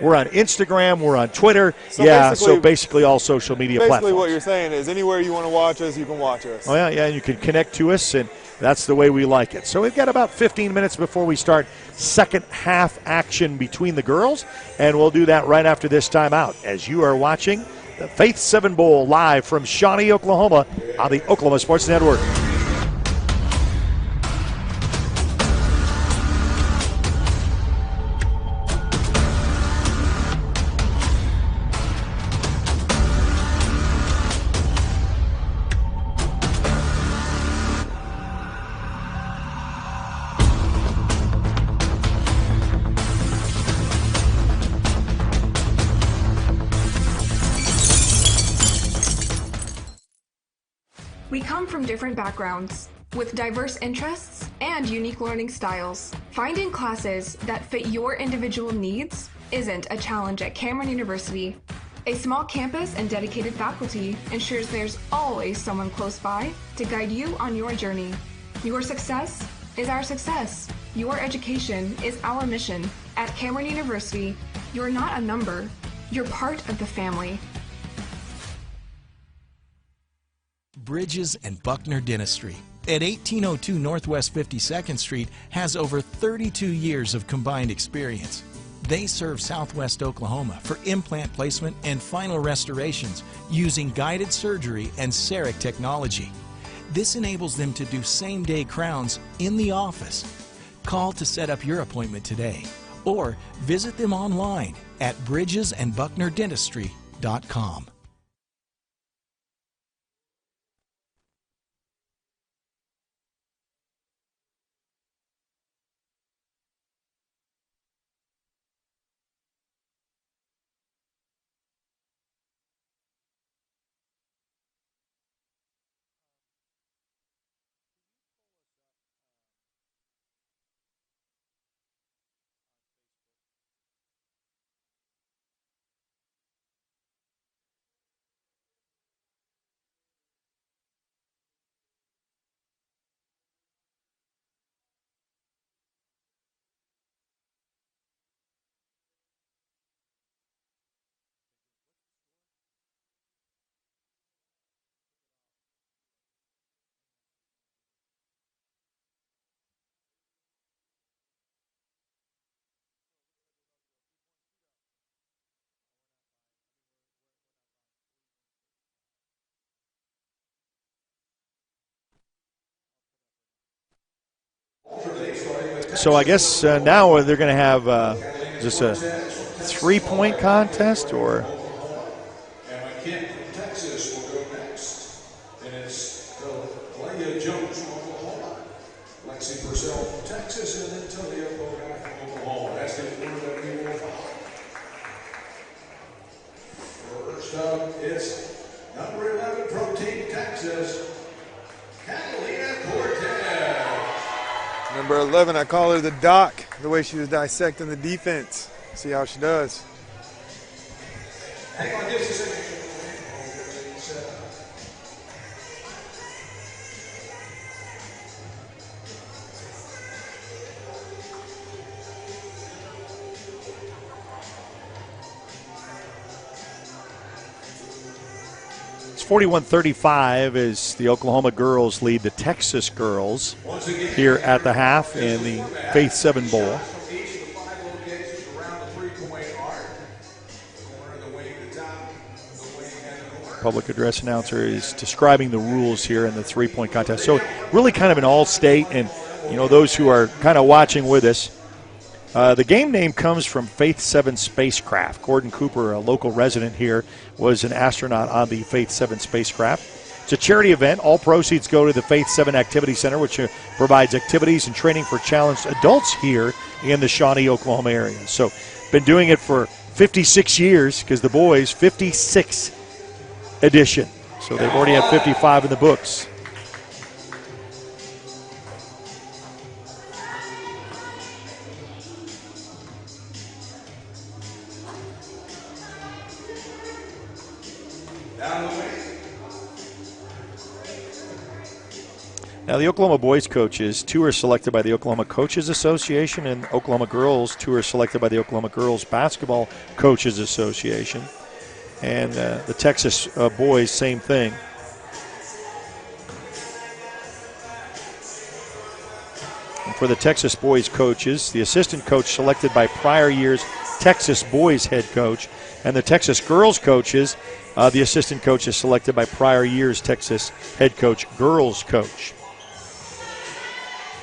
we're on Instagram, we're on Twitter. So basically all social media platforms. Basically what you're saying is anywhere you want to watch us, you can watch us. Oh, yeah, you can connect to us, and that's the way we like it. So we've got about 15 minutes before we start second half action between the girls, and we'll do that right after this timeout as you are watching the Faith 7 Bowl live from Shawnee, Oklahoma on the Oklahoma Sports Network. We come from different backgrounds, with diverse interests and unique learning styles. Finding classes that fit your individual needs isn't a challenge at Cameron University. A small campus and dedicated faculty ensures there's always someone close by to guide you on your journey. Your success is our success. Your education is our mission. At Cameron University, you're not a number, you're part of the family. Bridges and Buckner Dentistry at 1802 Northwest 52nd Street has over 32 years of combined experience. They serve Southwest Oklahoma for implant placement and final restorations using guided surgery and CEREC technology. This enables them to do same-day crowns in the office. Call to set up your appointment today or visit them online at bridgesandbucknerdentistry.com. So I guess now they're going to have just a 3-point contest, or? Texas will go next, and it's Leah Jones from Oklahoma, Lexi Purcell from Texas, and then Talia Bogai from Oklahoma. That's the order that we will follow. First up is number 11 from Team Texas, Catalina Cortez. Number 11, I call her the doc, the way she was dissecting the defense. See how she does. Hang on just a second. It's 41-35 as the Oklahoma girls lead the Texas girls here at the half in the Faith 7 Bowl. public address announcer, is describing the rules here in the three-point contest. So really kind of an all-state, and those who are kind of watching with us, the game name comes from Faith 7 spacecraft. Gordon Cooper, a local resident here, was an astronaut on the Faith 7 spacecraft. It's a charity event. All proceeds go to the Faith 7 Activity Center, which provides activities and training for challenged adults here in the Shawnee, Oklahoma area. So been doing it for 56 years, because the boys, 56th edition. So they've already had 55 in the books. Now, the Oklahoma boys coaches, 2 are selected by the Oklahoma Coaches Association, and Oklahoma girls, 2 are selected by the Oklahoma Girls Basketball Coaches Association. And the Texas boys, same thing. And for the Texas boys coaches, the assistant coach selected by prior year's Texas boys head coach, and the Texas girls coaches, the assistant coach is selected by prior year's Texas head coach girls coach.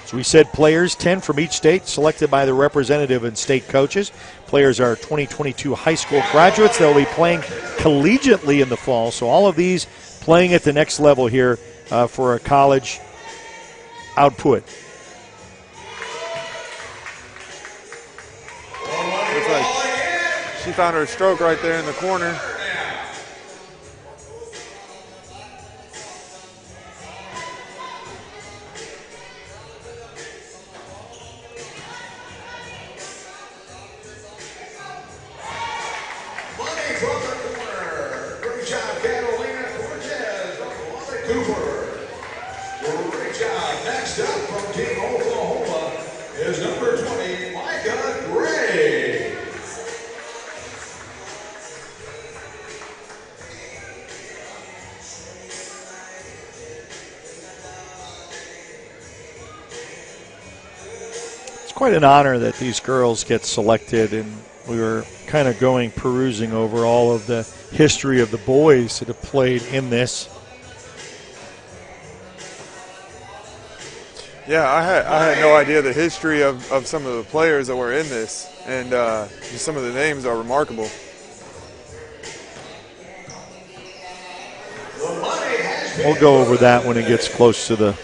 So we said players, 10 from each state, selected by the representative and state coaches. Players are 2022 high school graduates. They'll be playing collegiately in the fall. So all of these playing at the next level here for a college output. Looks like she found her stroke right there in the corner. Quite an honor that these girls get selected, and we were kind of perusing over all of the history of the boys that have played in this. Yeah, I had no idea the history of some of the players that were in this, and just some of the names are remarkable. We'll go over that when it gets close to the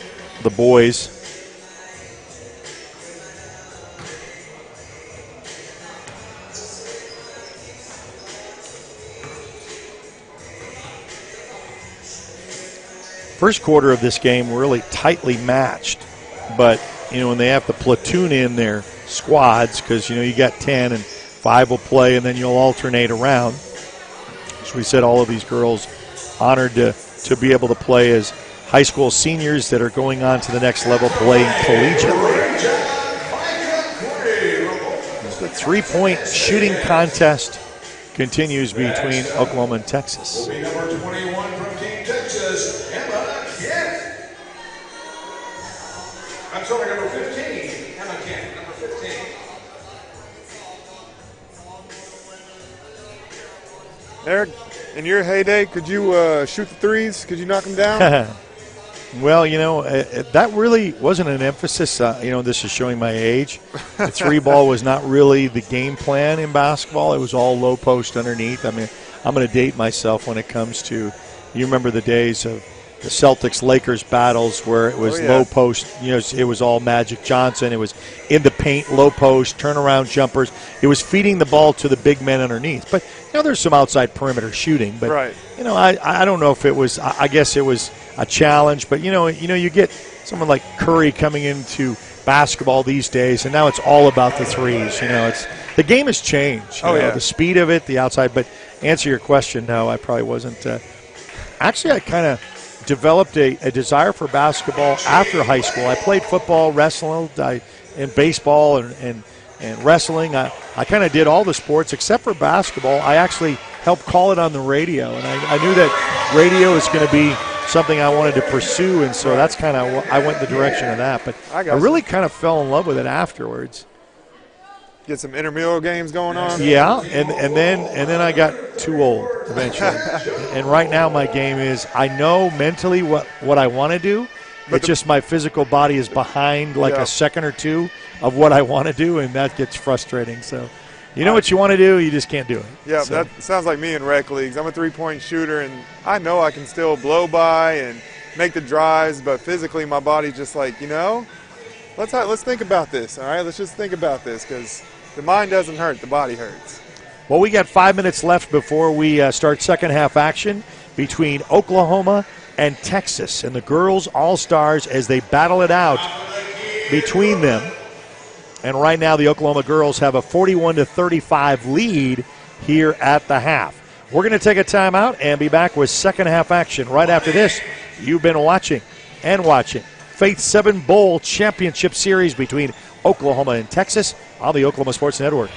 boys. First quarter of this game really tightly matched, but when they have to platoon in their squads, because you got 10 and 5 will play, and then you'll alternate around. As we said, all of these girls honored to be able to play as high school seniors that are going on to the next level, playing collegiately. The three-point shooting contest continues between Oklahoma and Texas. Number 21 from Team Texas, Emma Kent. I'm sorry, number 15, Emma Kent, number 15. Eric, in your heyday, could you shoot the threes? Could you knock them down? Well, that really wasn't an emphasis. This is showing my age. The three ball was not really the game plan in basketball. It was all low post underneath. I mean, I'm going to date myself when it comes to, you remember the days of the Celtics-Lakers battles where it was low post. It was all Magic Johnson. It was in the paint, low post, turnaround jumpers. It was feeding the ball to the big men underneath. But, there's some outside perimeter shooting. But, I don't know if it was, I guess it was a challenge. But, you get someone like Curry coming into basketball these days, and now it's all about the threes. The game has changed. The speed of it, the outside. But answer your question, no, I probably wasn't. Actually, I kind of developed a desire for basketball after high school. I played football, wrestling, and baseball and wrestling. I kind of did all the sports except for basketball. I actually helped call it on the radio, and I knew that radio is going to be something I wanted to pursue, and so that's kind of I went in the direction of that. But I really kind of fell in love with it afterwards. Get some intramural games going on. Yeah, and then I got too old eventually. And right now my game is I know mentally what I want to do, but just my physical body is behind like a second or two of what I want to do, and that gets frustrating. So you know what you want to do, you just can't do it. Yeah, so. That sounds like me in rec leagues. I'm a three-point shooter, and I know I can still blow by and make the drives, but physically my body's just like, let's think about this, all right? Let's just think about this, because the mind doesn't hurt, the body hurts. Well, we got 5 minutes left before we start second half action between Oklahoma and Texas, and the girls All-Stars as they battle it out between them. And right now the Oklahoma girls have a 41-35 lead here at the half. We're going to take a timeout and be back with second half action right after this. You've been watching Faith 7 Bowl Championship Series between Oklahoma and Texas on the Oklahoma Sports Network.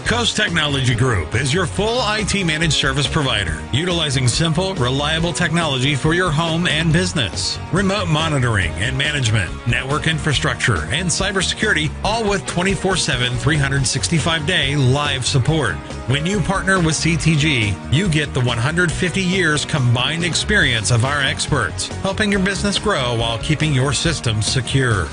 Coast Technology Group is your full IT managed service provider, utilizing simple, reliable technology for your home and business. Remote monitoring and management, network infrastructure, and cybersecurity, all with 24/7, 365-day live support. When you partner with CTG, you get the 150 years combined experience of our experts, helping your business grow while keeping your systems secure.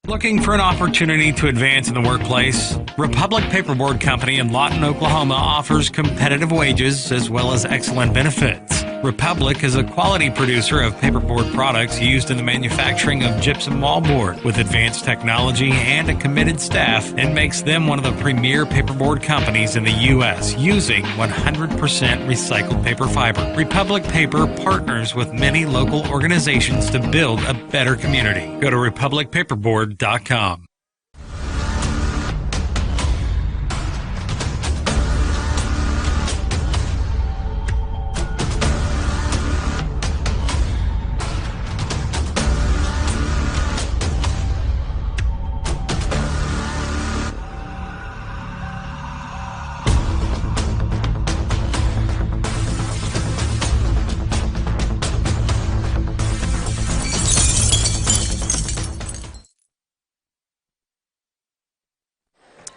Looking for an opportunity to advance in the workplace? Republic Paperboard Company in Lawton, Oklahoma offers competitive wages as well as excellent benefits. Republic is a quality producer of paperboard products used in the manufacturing of gypsum wallboard with advanced technology and a committed staff, and makes them one of the premier paperboard companies in the U.S. using 100% recycled paper fiber. Republic Paper partners with many local organizations to build a better community. Go to republicpaperboard.com.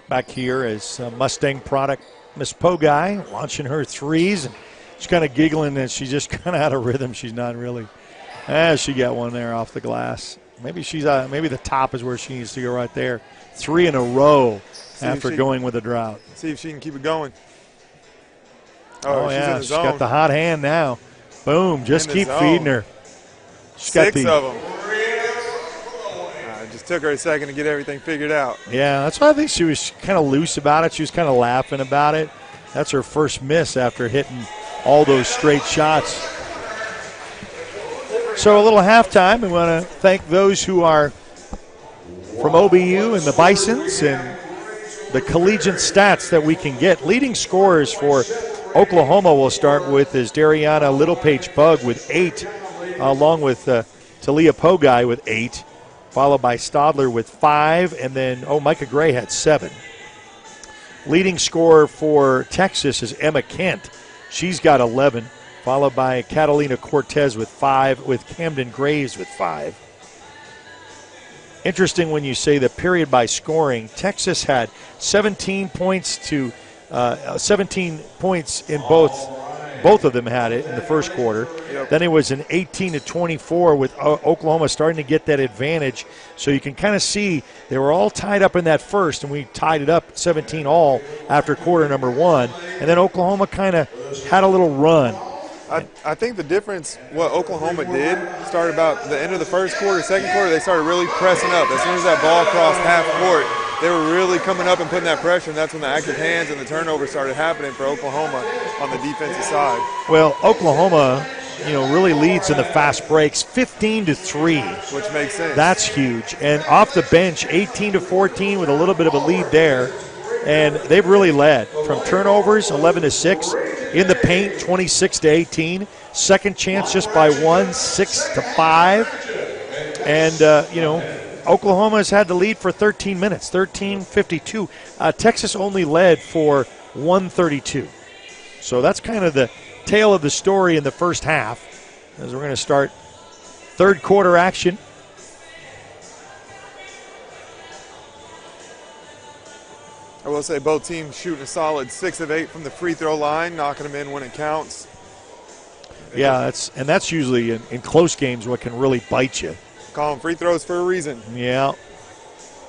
Back here is Mustang product, Miss Pogai, launching her threes. And she's kind of giggling that she's just kind of out of rhythm. She's not really. She got one there off the glass. Maybe she's maybe the top is where she needs to go right there. 3 in a row after going with a drought. See if she can keep it going. Oh she's yeah, in the she's zone. got the hot hand now. Boom, just keep feeding her. She's 6 of them. It just took her a second to get everything figured out. Yeah, that's why I think she was kind of loose about it. She was kind of laughing about it. That's her first miss after hitting all those straight shots. So a little halftime. We want to thank those who are from OBU and the Bisons and the collegiate stats that we can get. Leading scorers for Oklahoma we'll start with is Dariana Littlepage-Bug with 8, along with Talia Pogai with 8. Followed by Stadler with 5, and then, Micah Gray had 7. Leading scorer for Texas is Emma Kent. She's got 11, followed by Catalina Cortez with 5, with Camden Graves with 5. Interesting when you say the period by scoring. Texas had 17 points in both of them had it in the first quarter. Yep. Then it was an 18-24 with Oklahoma starting to get that advantage. So you can kind of see they were all tied up in that first, and we tied it up 17 all after quarter number 1. And then Oklahoma kind of had a little run. I think the difference, what Oklahoma did, started about the end of the first quarter, second quarter, they started really pressing up. As soon as that ball crossed half court, they were really coming up and putting that pressure, and that's when the active hands and the turnover started happening for Oklahoma on the defensive side. Well, Oklahoma, really leads in the fast breaks, 15-3. Which makes sense. That's huge. And off the bench, 18-14 with a little bit of a lead there. And they've really led from turnovers, 11-6. In the paint, 26-18. Second chance just by 1, 6-5. And, Oklahoma has had the lead for 13 minutes, 13:52. Texas only led for 1:32. So that's kind of the tale of the story in the first half as we're going to start third quarter action. I will say both teams shooting a solid 6 of 8 from the free throw line, knocking them in when it counts. Yeah, that's usually in close games what can really bite you. Call them free throws for a reason. Yeah.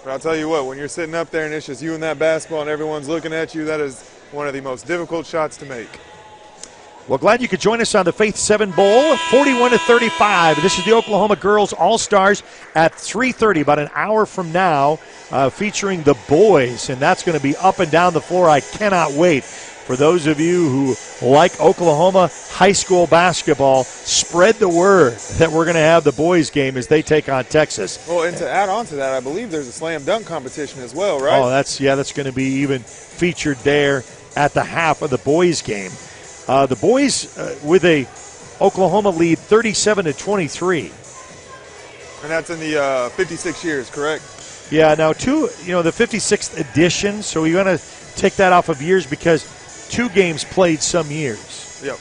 But I'll tell you what, when you're sitting up there and it's just you and that basketball and everyone's looking at you, that is one of the most difficult shots to make. Well, glad you could join us on the Faith 7 Bowl, 41-35. This is the Oklahoma Girls All-Stars at 3:30, about an hour from now, featuring the boys, and that's going to be up and down the floor. I cannot wait. For those of you who like Oklahoma high school basketball, spread the word that we're going to have the boys game as they take on Texas. Well, and to add on to that, I believe there's a slam dunk competition as well, right? Oh, that's going to be even featured there at the half of the boys game. The boys with a Oklahoma lead 37-23. And that's in the 56 years, correct? Yeah, now the 56th edition, so we're going to take that off of years because 2 games played some years. Yep.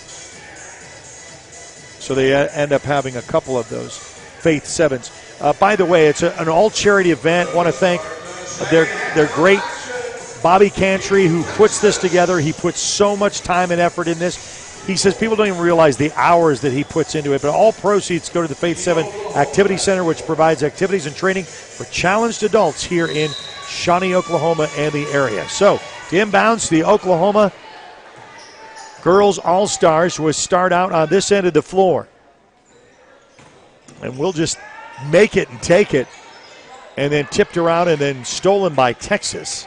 So they end up having a couple of those Faith 7s. By the way, it's an all-charity event. Want to thank their great Bobby Cantry, who puts this together. He puts so much time and effort in this. He says people don't even realize the hours that he puts into it, but all proceeds go to the Faith 7 Activity Center, which provides activities and training for challenged adults here in Shawnee, Oklahoma, and the area. So, to inbounds, the Oklahoma Girls All-Stars will start out on this end of the floor. And we'll just make it and take it, and then tipped around and then stolen by Texas.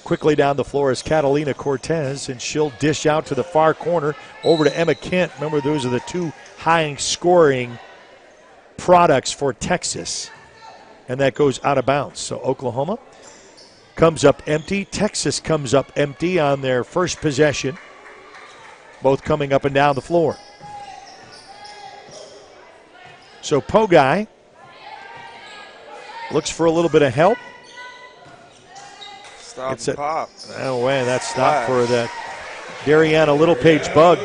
Quickly down the floor is Catalina Cortez, and she'll dish out to the far corner over to Emma Kent. Remember, those are the 2 high-scoring products for Texas. And that goes out of bounds. So Oklahoma comes up empty. Texas comes up empty on their first possession. Both coming up and down the floor. So Pogai looks for a little bit of help. Stop and pop. Oh, man, that's not for the Dariana Littlepage Bug.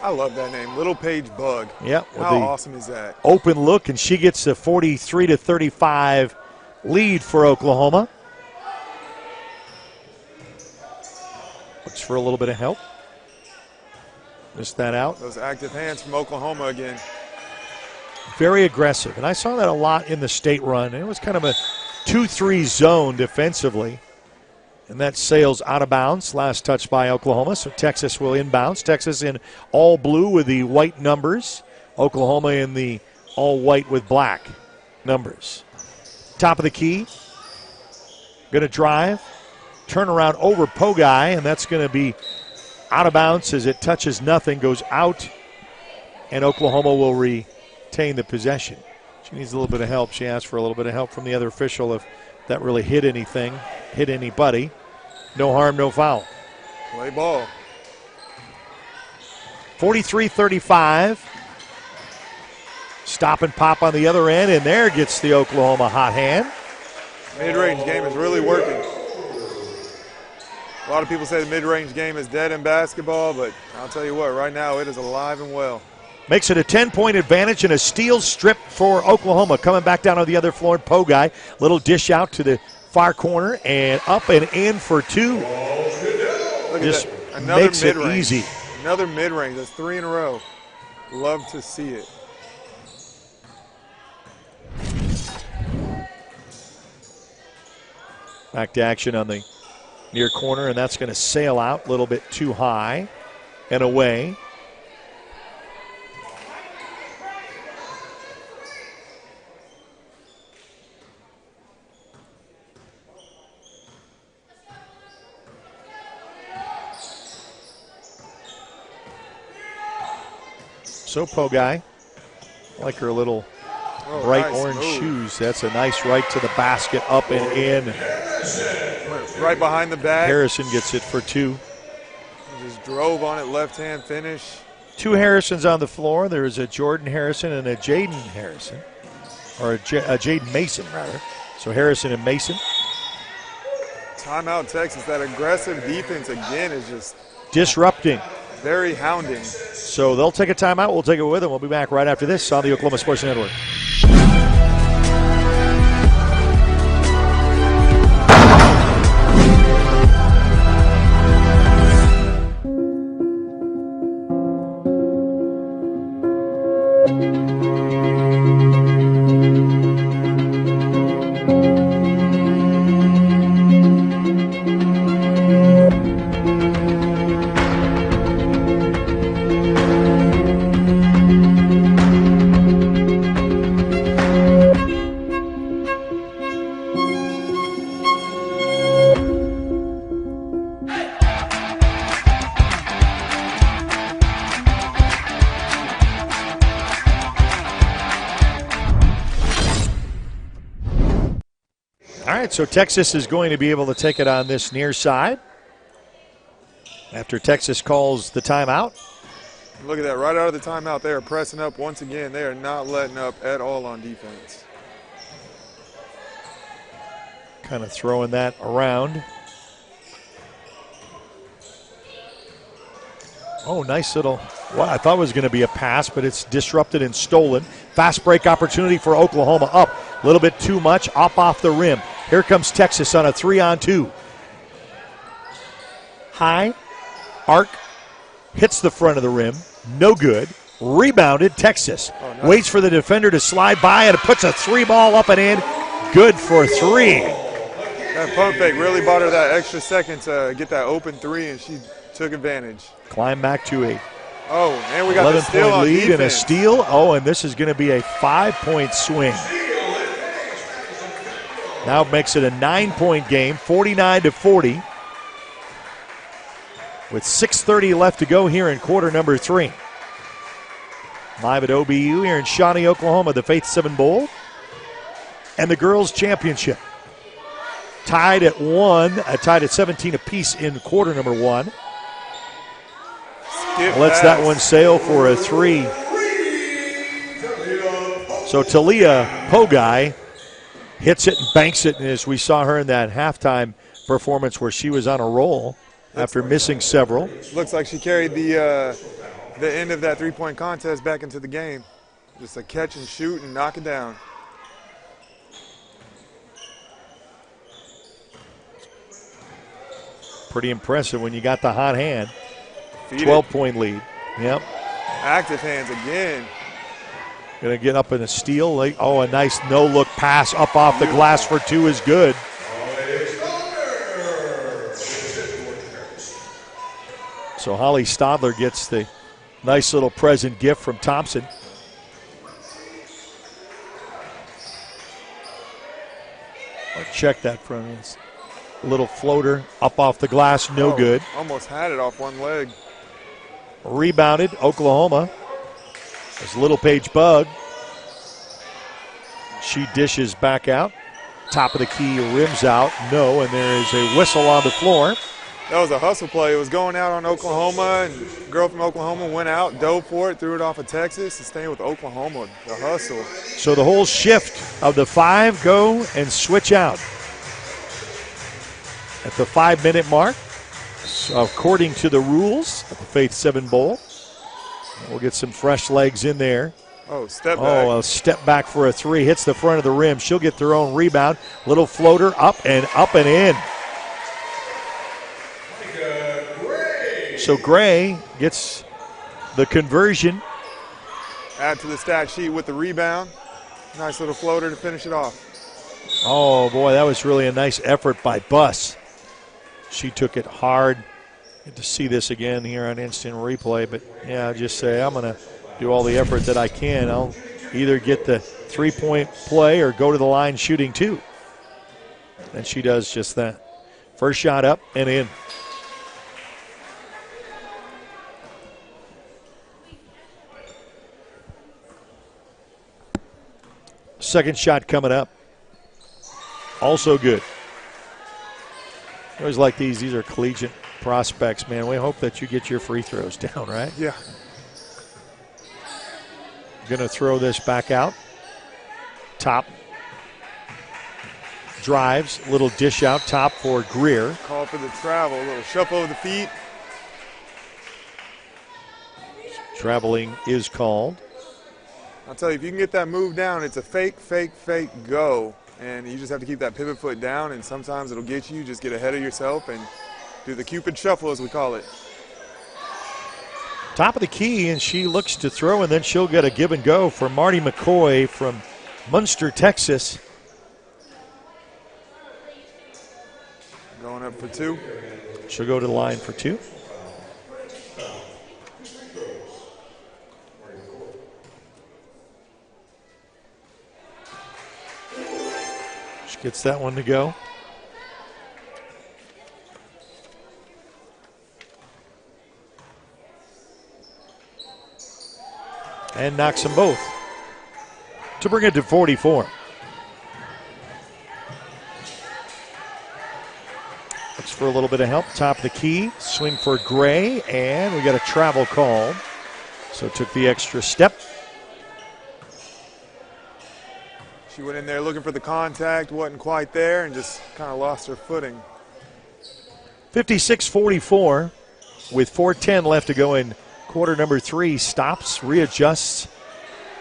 I love that name, Little Page Bug. Yeah. How awesome is that? Open look, and she gets a 43-35 lead for Oklahoma. Looks for a little bit of help. Missed that out. Those active hands from Oklahoma again. Very aggressive, and I saw that a lot in the state run. It was kind of a 2-3 zone defensively. And that sails out of bounds. Last touch by Oklahoma, so Texas will inbounds. Texas in all blue with the white numbers. Oklahoma in the all white with black numbers. Top of the key. Going to drive. Turn around over Pogai, and that's going to be out of bounds as it touches nothing, goes out, and Oklahoma will retain the possession. She needs a little bit of help. She asked for a little bit of help from the other official if that really hit anything, hit anybody. No harm, no foul. Play ball. 43-35. Stop and pop on the other end, and there gets the Oklahoma hot hand. Mid-range game is really working. A lot of people say the mid-range game is dead in basketball, but I'll tell you what, right now it is alive and well. Makes it a 10-point advantage and a steal strip for Oklahoma. Coming back down on the other floor, Pogai. Little dish out to the far corner and up and in for 2. Look Just at that. Another makes it mid-range. easy. Another mid-range. That's 3 in a row. Love to see it. Back to action on the near corner, and that's going to sail out a little bit too high and away. So Pogai, I like her little bright nice orange move. shoes. That's a nice right to the basket, up and in. Right behind the back. Harrison gets it for 2. Just drove on it, left-hand finish. Two Harrisons on the floor. There's a Jordan Harrison and a Jaden Harrison, or a Jaden Mason, rather. So Harrison and Mason. Timeout Texas. That aggressive defense again is just disrupting. Very hounding. So they'll take a timeout. We'll take it with them. We'll be back right after this on the Oklahoma Sports Network. So Texas is going to be able to take it on this near side after Texas calls the timeout. Look at that. Right out of the timeout, they are pressing up once again. They are not letting up at all on defense. Kind of throwing that around. Oh, nice little, well, I thought it was going to be a pass, but it's disrupted and stolen. Fast break opportunity for Oklahoma. Up a little bit too much, up off the rim. Here comes Texas on a 3-on-2. High, arc, hits the front of the rim. No good. Rebounded, Texas. Oh, nice. Waits for the defender to slide by and puts a three ball up and in. Good for three. That pump fake really bought her that extra second to get that open three, and she took advantage. Climb back to a Oh, and we got the steal on lead defense. And a steal. Oh, and this is going to be a 5-point swing. Now it makes it a 9-point game, 49-40. With 6:30 left to go here in quarter number 3. Live at OBU here in Shawnee, Oklahoma, the Faith 7 Bowl and the girls' championship. Tied at 17 apiece in quarter number 1. Lets that one sail for a 3. So Talia Pogai hits it and banks it, and as we saw her in that halftime performance where she was on a roll after missing several. Looks like she carried the end of that three-point contest back into the game. Just a catch and shoot and knock it down. Pretty impressive when you got the hot hand. 12-point lead. Yep. Active hands again. Going to get up in a steal. Oh, a nice no-look pass up off the glass for 2 is good. So Holly Stadler gets the nice little present gift from Thompson. I'll check that from us. Little floater up off the glass, no good. Almost had it off one leg. Rebounded, Oklahoma. There's Little Paige Bug. She dishes back out. Top of the key, rims out, no, and there is a whistle on the floor. That was a hustle play. It was going out on Oklahoma, and the girl from Oklahoma went out, dove for it, threw it off of Texas, and staying with Oklahoma, the hustle. So the whole shift of the 5 go and switch out. At the 5-minute mark, according to the rules of the Faith 7 Bowl. We'll get some fresh legs in there. Oh, step back. Oh, a step back for a 3. Hits the front of the rim. She'll get their own rebound. Little floater up and in. So Gray gets the conversion. Add to the stat sheet with the rebound. Nice little floater to finish it off. Oh, boy, that was really a nice effort by Buss. She took it hard. Get to see this again here on instant replay, but yeah, I'll just say I'm going to do all the effort that I can. I'll either get the 3-point play or go to the line shooting 2. And she does just that. First shot up and in. Second shot coming up. Also good. I always like these. These are collegiate prospects, man. We hope that you get your free throws down, right? Yeah. going to throw this back out. Top. Drives, little dish out top for Greer. Call for the travel, a little shuffle of the feet. Traveling is called. I'll tell you, if you can get that move down, it's a fake, fake, fake go. And you just have to keep that pivot foot down, and sometimes it'll get you. Just get ahead of yourself and do the Cupid shuffle, as we call it. Top of the key, and she looks to throw, and then she'll get a give and go for Marty McCoy from Munster, Texas. Going up for 2. She'll go to the line for 2. She gets that one to go. And knocks them both to bring it to 44. Looks for a little bit of help. Top of the key. Swing for Gray. And we got a travel called. So took the extra step. She went in there looking for the contact. Wasn't quite there and just kind of lost her footing. 56-44 with 4:10 left to go in quarter number 3. Stops, readjusts,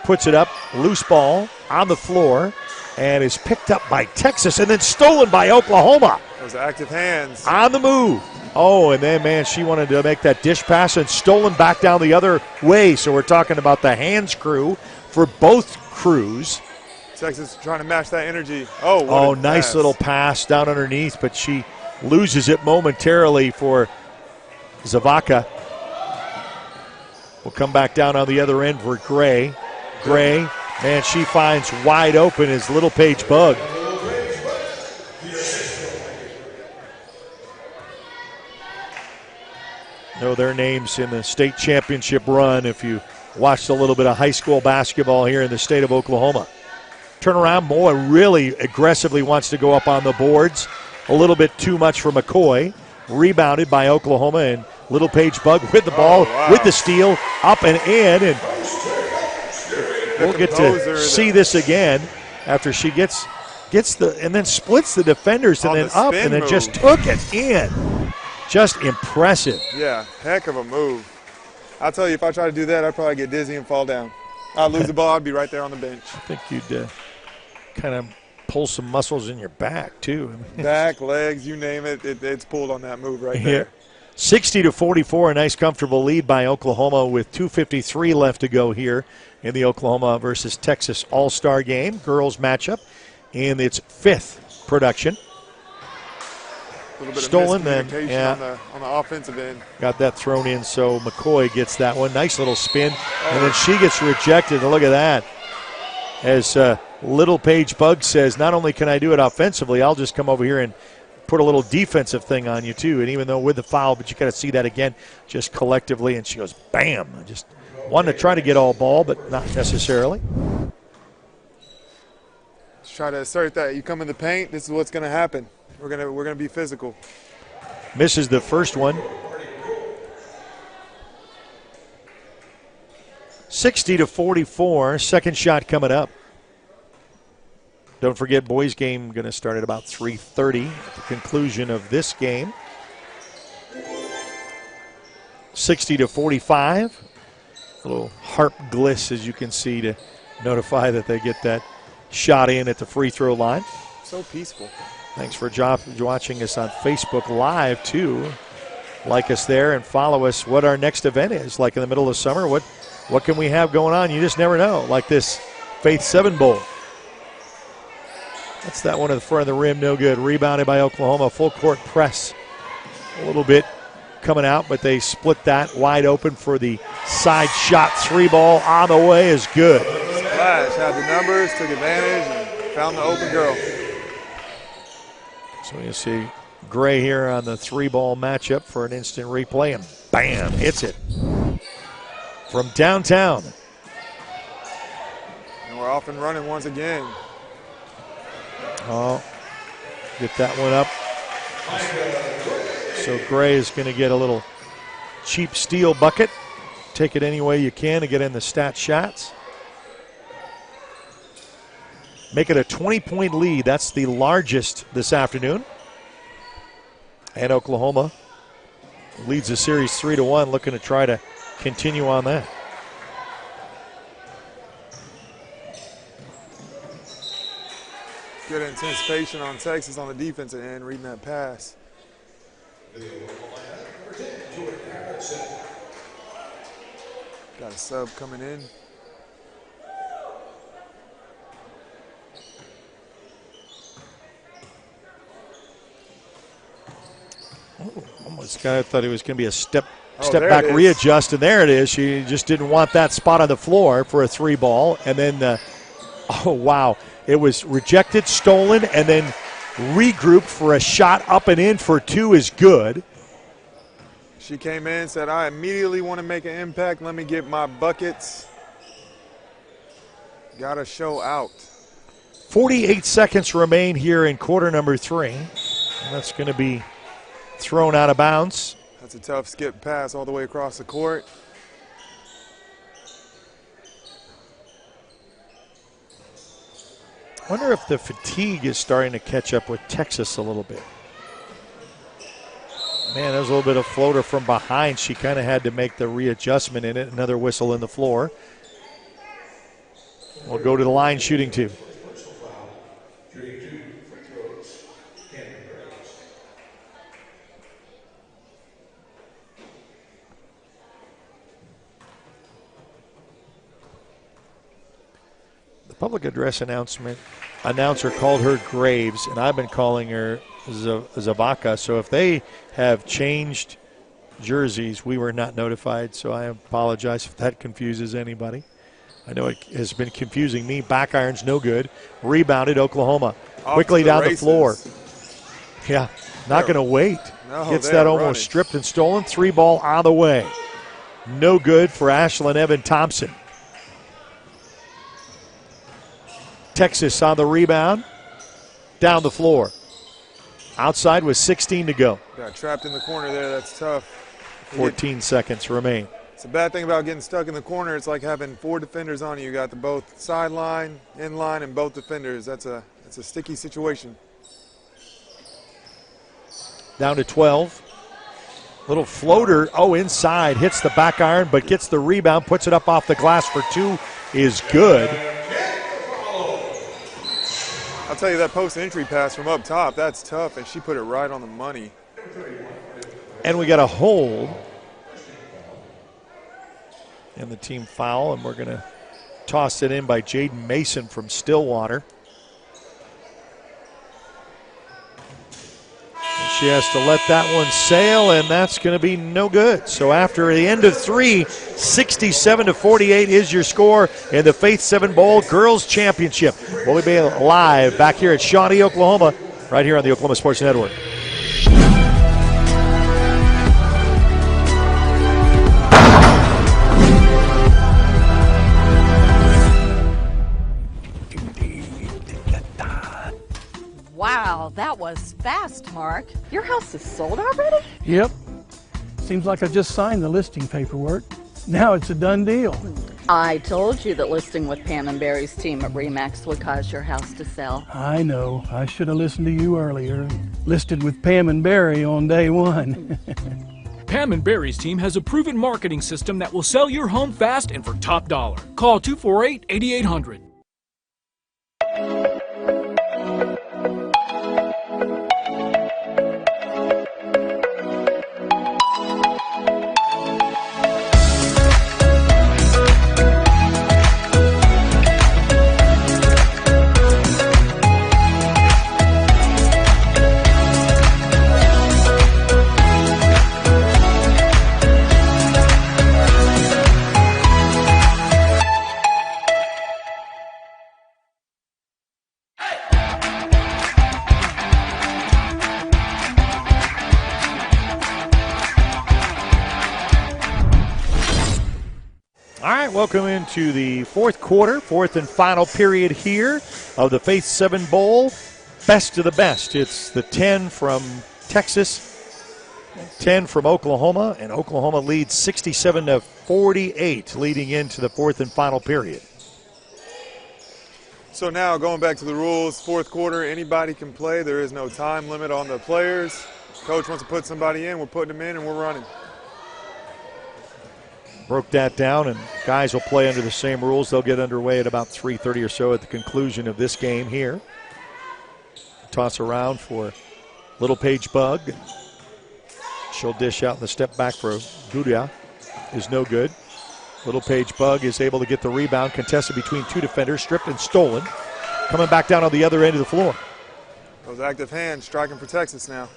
puts it up. Loose ball on the floor and is picked up by Texas and then stolen by Oklahoma. Those active hands. On the move. Oh, and then, man, she wanted to make that dish pass and stolen back down the other way. So we're talking about the hands crew for both crews. Texas trying to match that energy. Oh, what a nice pass. little pass down underneath, but she loses it momentarily for Zavaka. We'll come back down on the other end for Gray. Gray, man, she finds wide open is Little Paige Bug. Know their names in the state championship run if you watched a little bit of high school basketball here in the state of Oklahoma. Turnaround, Moa really aggressively wants to go up on the boards. A little bit too much for McCoy. Rebounded by Oklahoma, and Little Paige Bug with the ball, with the steal, up and in. And we'll get to see this again after she gets the, and then splits the defenders and then up and then just took it in. Just impressive. Yeah, heck of a move. I'll tell you, if I try to do that, I'd probably get dizzy and fall down. I'd lose the ball, I'd be right there on the bench. I think you'd kind of pull some muscles in your back, too. Back, legs, you name it, it's pulled on that move right there. 60-44, a nice comfortable lead by Oklahoma with 2:53 left to go here in the Oklahoma versus Texas All-Star game. Girls matchup in its 5th production. A little bit Stolen of then, on the offensive end. Got that thrown in, so McCoy gets that one. Nice little spin, and then she gets rejected. And look at that. As Little Paige Bug says, not only can I do it offensively, I'll just come over here and put a little defensive thing on you too. And even though with the foul, but you got to see that again just collectively. And she goes, bam. Just wanted to try to get all ball, but not necessarily. Just try to assert that. You come in the paint, this is what's going to happen. We're gonna be physical. Misses the first one. 60-44. Second shot coming up. Don't forget, boys game going to start at about 3:30 at the conclusion of this game. 60-45. A little harp gliss, as you can see, to notify that they get that shot in at the free throw line. So peaceful. Thanks for watching us on Facebook Live, too. Like us there and follow us what our next event is. Like in the middle of summer, what can we have going on? You just never know. Like this Faith 7 Bowl. That's that one at the front of the rim, no good. Rebounded by Oklahoma, full court press. A little bit coming out, but they split that wide open for the side shot. 3-ball on the way is good. Splash, had the numbers, took advantage, and found the open girl. So you see Gray here on the 3-ball matchup for an instant replay, and bam, hits it from downtown. And we're off and running once again. Oh, get that one up. So Gray is going to get a little cheap steal bucket. Take it any way you can to get in the stat shots. make it a 20-point lead. That's the largest this afternoon. And Oklahoma leads the series 3-1, looking to try to continue on that. Good anticipation on Texas on the defensive end, reading that pass. Got a sub coming in. Almost kind of thought it was going to be a step there back readjust, and there it is. She just didn't want that spot on the floor for a 3-ball. And then, oh, wow. It was rejected, stolen, and then regrouped for a shot up and in for 2 is good. She came in and said, I immediately want to make an impact. Let me get my buckets. Got to show out. 48 seconds remain here in quarter number 3. And that's going to be thrown out of bounds. That's a tough skip pass all the way across the court. I wonder if the fatigue is starting to catch up with Texas a little bit. Man, there's a little bit of floater from behind. She kind of had to make the readjustment in it. Another whistle in the floor. We'll go to the line shooting 2. Public address announcer called her Graves, and I've been calling her Zavaka. So if they have changed jerseys, we were not notified, so I apologize if that confuses anybody. I know it has been confusing me. Back iron's no good. Rebounded Oklahoma. Quickly down the floor. Yeah, not going to wait. No, Gets that almost running. stripped and stolen. 3-ball on the way. No good for Ashlyn Evan Thompson. Texas on the rebound, down the floor. Outside with 16 to go. Got trapped in the corner there. That's tough. 14 seconds remain. It's a bad thing about getting stuck in the corner. It's like having 4 defenders on you. You got the both sideline, in line, and both defenders. That's a sticky situation. Down to 12. Little floater. Oh, inside. Hits the back iron, but gets the rebound. Puts it up off the glass for 2 is good. I'll tell you, that post-entry pass from up top, that's tough, and she put it right on the money. And we got a hold. And the team foul, and we're going to toss it in by Jaden Mason from Stillwater. And she has to let that one sail, and that's going to be no good. So after the end of 3, 67-48 is your score in the Faith 7 Bowl Girls Championship. We'll be live back here at Shawnee, Oklahoma, right here on the Oklahoma Sports Network. Wow, that was fast, Mark. Your house is sold already? Yep. Seems like I just signed the listing paperwork. Now it's a done deal. I told you that listing with Pam and Barry's team at RE/MAX would cause your house to sell. I know. I should have listened to you earlier. Listed with Pam and Barry on day 1. Pam and Barry's team has a proven marketing system that will sell your home fast and for top dollar. Call 248-8800. Welcome into the fourth quarter, fourth and final period here of the Faith 7 Bowl. Best of the best. It's the 10 from Texas, 10 from Oklahoma, and Oklahoma leads 67-48 leading into the fourth and final period. So now going back to the rules, fourth quarter, anybody can play. There is no time limit on the players. Coach wants to put somebody in, we're putting them in, and we're running. Broke that down, and guys will play under the same rules. They'll get underway at about 3:30 or so at the conclusion of this game here. Toss around for Little Paige Bug. She'll dish out in the step back for Gudia. Is no good. Little Paige Bug is able to get the rebound, contested between two defenders, stripped and stolen. Coming back down on the other end of the floor. Those active hands striking for Texas now.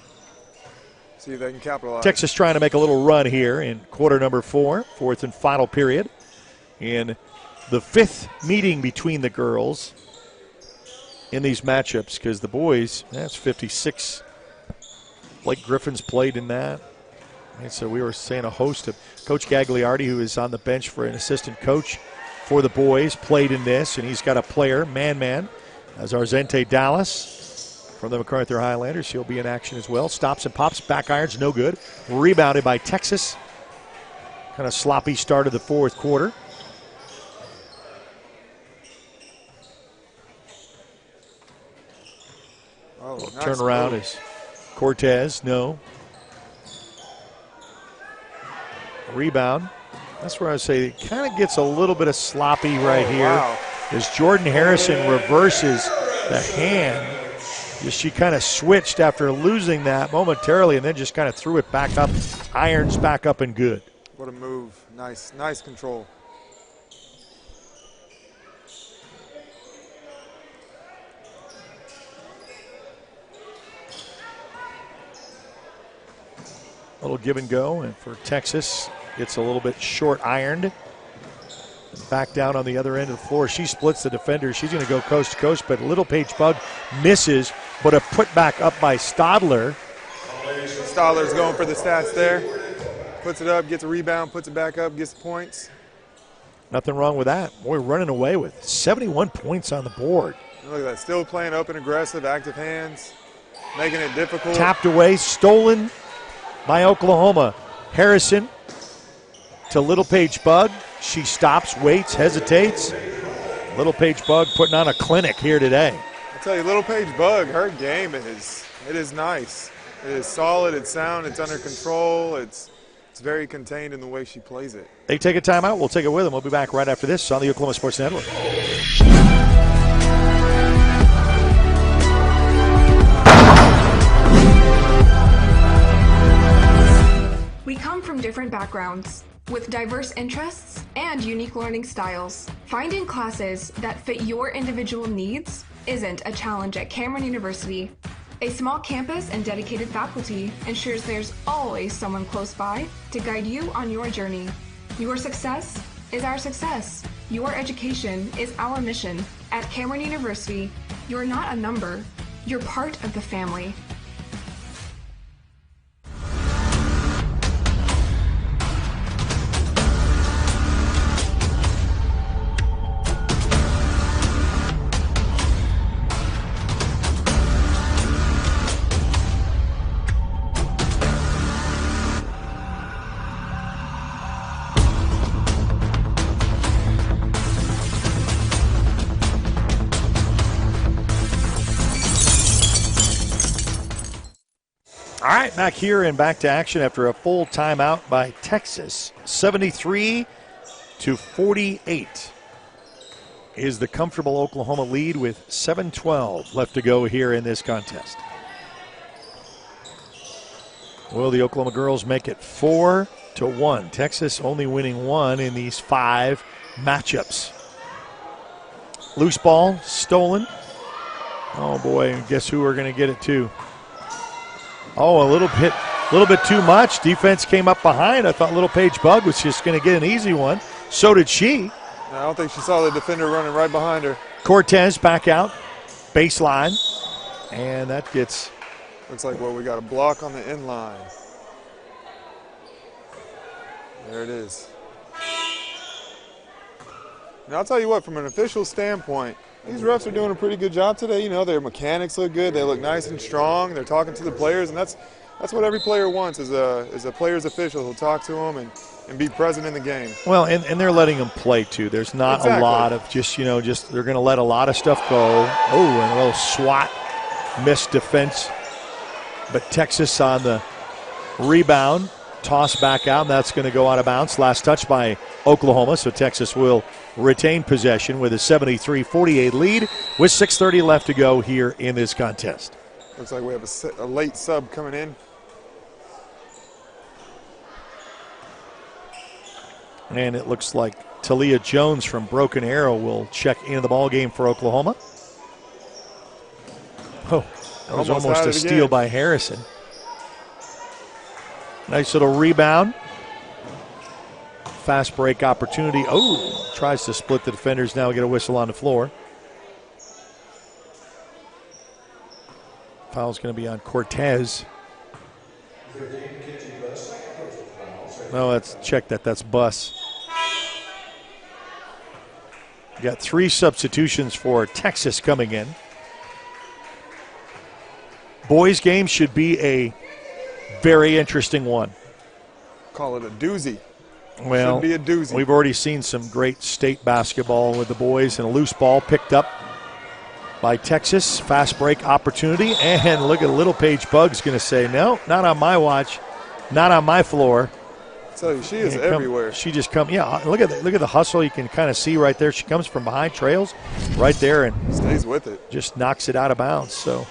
See if they can capitalize. Texas trying to make a little run here in quarter number 4, fourth and final period. In the 5th meeting between the girls in these matchups, because the boys, that's 56. Blake Griffin's played in that. And so we were saying a host of Coach Gagliardi, who is on the bench for an assistant coach for the boys, played in this, and he's got a player, man, as Arzente Dallas from the MacArthur Highlanders. He'll be in action as well. Stops and pops, back irons, no good. Rebounded by Texas. Kind of sloppy start of the fourth quarter. Oh, nice turn around move. is Cortez, no. Rebound. That's where I say it kind of gets a little bit of sloppy right here. Wow. As Jordan Harrison reverses the hand. She kind of switched after losing that momentarily and then just kind of threw it back up, irons back up and good. What a move. Nice control. A little give and go, and for Texas, gets a little bit short ironed. Back down on the other end of the floor. She splits the defender. She's going to go coast to coast, but Little Paige Bug misses, but a putback up by Stadler. Stadler's going for the stats there. Puts it up, gets a rebound, puts it back up, gets the points. Nothing wrong with that. Boy, running away with 71 points on the board. And look at that, still playing open, aggressive, active hands, making it difficult. Tapped away, stolen by Oklahoma. Harrison to Little Paige Bug. She stops, waits, hesitates. Little Paige Bug putting on a clinic here today. I tell you, Little Paige Bug, her game is nice. It is solid, it's sound, it's under control, it's very contained in the way she plays it. They take a timeout. We'll take it with them. We'll be back right after this on the Oklahoma Sports Network. We come from different backgrounds, with diverse interests and unique learning styles. Finding classes that fit your individual needs isn't a challenge at Cameron University. A small campus and dedicated faculty ensures there's always someone close by to guide you on your journey. Your success is our success. Your education is our mission. At Cameron University, you're not a number, you're part of the family. All right, back here and back to action after a full timeout by Texas. 73-48 is the comfortable Oklahoma lead with 7:12 left to go here in this contest. Will the Oklahoma girls make it 4-1? Texas only winning one in these 5 matchups. Loose ball, stolen. Oh boy, guess who we're going to get it to? Oh, a little bit too much. Defense came up behind. I thought Little Paige Bug was just going to get an easy one. So did she. I don't think she saw the defender running right behind her. Cortez back out, baseline, and that gets. Looks like, well, we got a block on the end line. There it is. Now, I'll tell you what, from an official standpoint, these refs are doing a pretty good job today. You know, their mechanics look good. They look nice and strong. They're talking to the players, and that's That's what every player wants is a player's official who'll talk to him and be present in the game. Well, and they're letting them play too. There's not a lot of just they're going to let a lot of stuff go. Oh, and a little swat, missed defense. But Texas on the rebound, toss back out, and that's going to go out of bounds. Last touch by Oklahoma, so Texas will retain possession with a 73-48 lead with 6:30 left to go here in this contest. Looks like we have a late sub coming in. And it looks like Talia Jones from Broken Arrow will check into the ball game for Oklahoma. Oh, that was almost a steal by Harrison. Nice little rebound. Fast break opportunity. Oh, tries to split the defenders. Now get a whistle on the floor. Foul's going to be on Cortez. No, that's Buss. You got 3 substitutions for Texas coming in. Boys' game should be a very interesting one. Call it a doozy. Well, should be a doozy. We've already seen some great state basketball with the boys, and a loose ball picked up by Texas. Fast break opportunity, and look at Little Paige Buggs going to say, no, not on my watch, not on my floor. I tell you, she is everywhere. She just comes. Yeah, look at the hustle. You can kind of see right there. She comes from behind, trails right there, and stays with it. Just knocks it out of bounds. So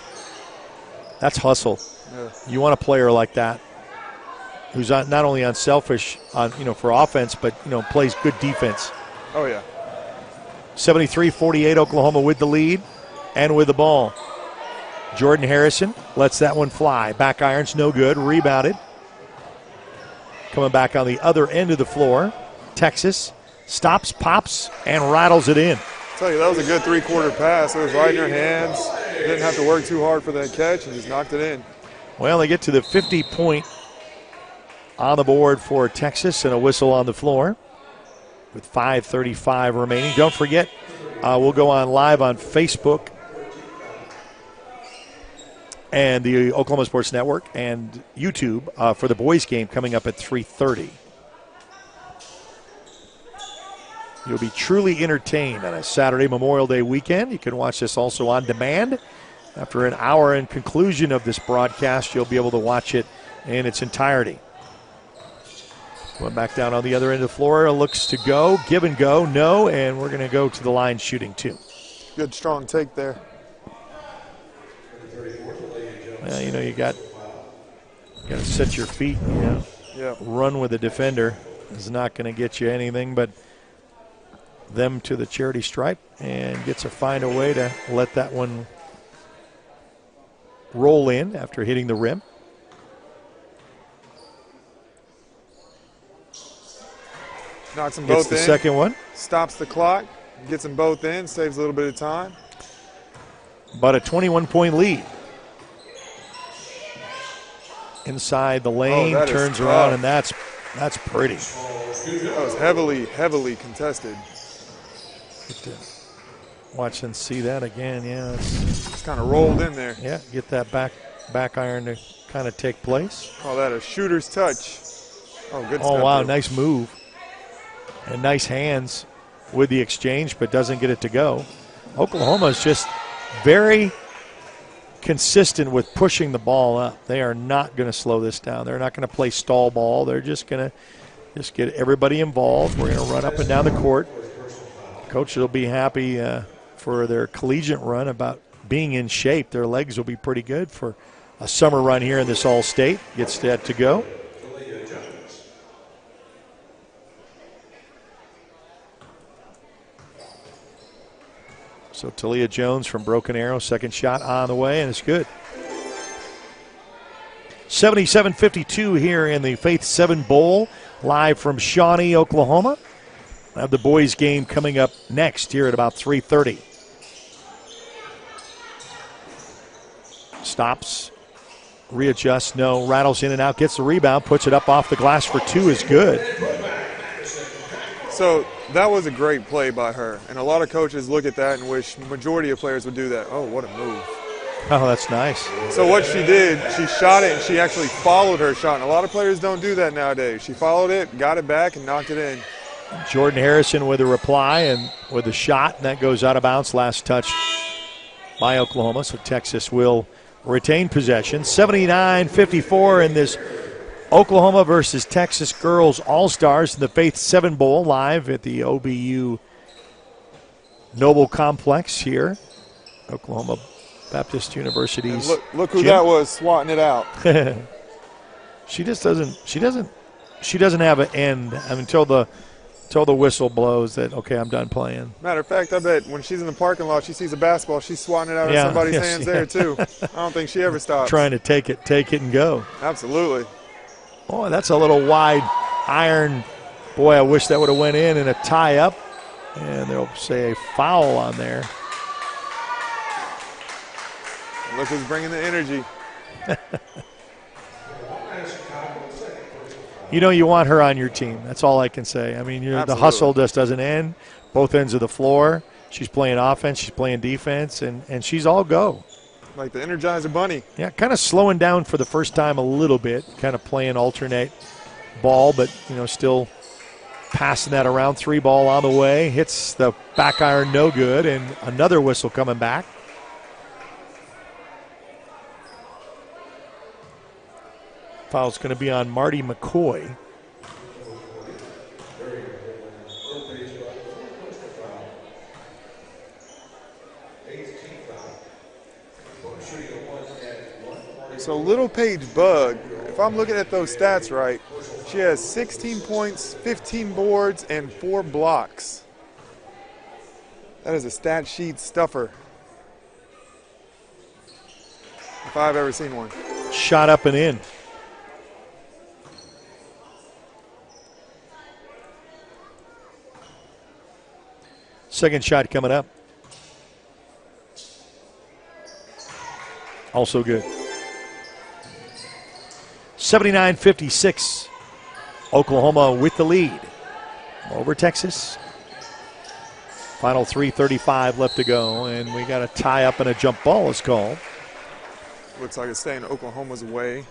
that's hustle. Yeah. You want a player like that who's not only unselfish for offense, but plays good defense. Oh yeah. 73-48 Oklahoma with the lead and with the ball. Jordan Harrison lets that one fly. Back iron's no good. Rebounded. Coming back on the other end of the floor. Texas stops, pops, and rattles it in. I tell you, that was a good 3-quarter pass. It was right in her hands. Didn't have to work too hard for that catch and just knocked it in. Well, they get to the 50-point on the board for Texas and a whistle on the floor with 5:35 remaining. Don't forget, we'll go on live on Facebook and the Oklahoma Sports Network and YouTube for the boys' game coming up at 3:30. You'll be truly entertained on a Saturday Memorial Day weekend. You can watch this also on demand. After an hour and conclusion of this broadcast, you'll be able to watch it in its entirety. Going back down on the other end of the floor, looks to go, give and go, no, and we're going to go to the line shooting too. Good strong take there. Well, you got to set your feet. Yeah. Run with the defender is not going to get you anything but them to the charity stripe, and gets to find a way to let that one roll in after hitting the rim. Knocks them both in. Gets the second one. Stops the clock. Gets them both in. Saves a little bit of time. But a 21-point lead. Inside the lane, turns around, and that's pretty. That was heavily contested. Watch and see that again. Yeah, it's kind of rolled in there. Yeah, get that back iron to kind of take place. Call that a shooter's touch. Oh, good. Oh wow, nice move. And nice hands with the exchange, but doesn't get it to go. Oklahoma is just very consistent with pushing the ball up. They are not going to slow this down. They're not going to play stall ball. They're just going to get everybody involved. We're going to run up and down the court. Coach will be happy for their collegiate run about being in shape. Their legs will be pretty good for a summer run here in this All-State. Gets that to go. So Talia Jones from Broken Arrow, second shot on the way, and it's good. 77-52 here in the Faith 7 Bowl, live from Shawnee, Oklahoma. I have the boys' game coming up next here at about 3:30. Stops, readjusts, no, rattles in and out, gets the rebound, puts it up off the glass for 2 is good. So that was a great play by her, and a lot of coaches look at that and wish the majority of players would do that. Oh, what a move. Oh, that's nice. So what she did, she shot it and she actually followed her shot. And a lot of players don't do that nowadays. She followed it, got it back, and knocked it in. Jordan Harrison with a reply and with a shot, and that goes out of bounds. Last touch by Oklahoma, so Texas will retain possession. 79-54 in this Oklahoma versus Texas Girls All-Stars in the Faith 7 Bowl, live at the OBU Noble Complex here, Oklahoma Baptist University's. Look who gym. that was swatting it out. She doesn't have an end until the whistle blows that, okay, I'm done playing. Matter of fact, I bet when she's in the parking lot, she sees a basketball, she's swatting it out of somebody's hands there too. I don't think she ever stops. Trying to take it and go. Absolutely. Oh, that's a little wide iron. Boy, I wish that would have went in a tie-up. And they'll say a foul on there. Look who's bringing the energy. You know, you want her on your team. That's all I can say. I mean, the hustle just doesn't end. Both ends of the floor. She's playing offense. She's playing defense. And she's all go. Like the Energizer Bunny. Yeah, kind of slowing down for the first time a little bit. Kind of playing alternate ball, but, still passing that around. 3 ball on the way. Hits the back iron, no good. And another whistle coming back. Foul's going to be on Marty McCoy. So Little Paige Bug, if I'm looking at those stats right, she has 16 points, 15 boards, and 4 blocks. That is a stat sheet stuffer, if I've ever seen one. Shot up and in. Second shot coming up. Also good. 79-56. Oklahoma with the lead over Texas. Final 3:35 left to go, and we got a tie up and a jump ball is called. Looks like it's staying Oklahoma's way.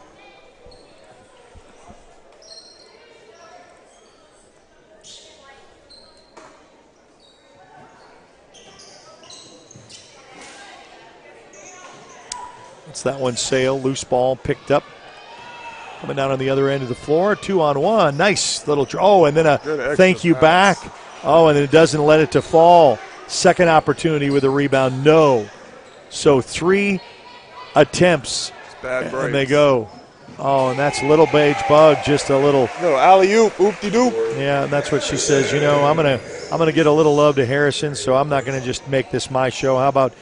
It's that one sail, loose ball picked up. Coming down on the other end of the floor, 2-on-1. Nice little draw. Oh, and then a thank you back. Oh, and then it doesn't let it to fall. Second opportunity with a rebound, no. So 3 attempts, and they go. Oh, and that's Little Paige Bug, just a little alley-oop, oop-de-doop. Yeah, and that's what she says. I'm gonna get a little love to Harrison, so I'm not gonna just make this my show. How about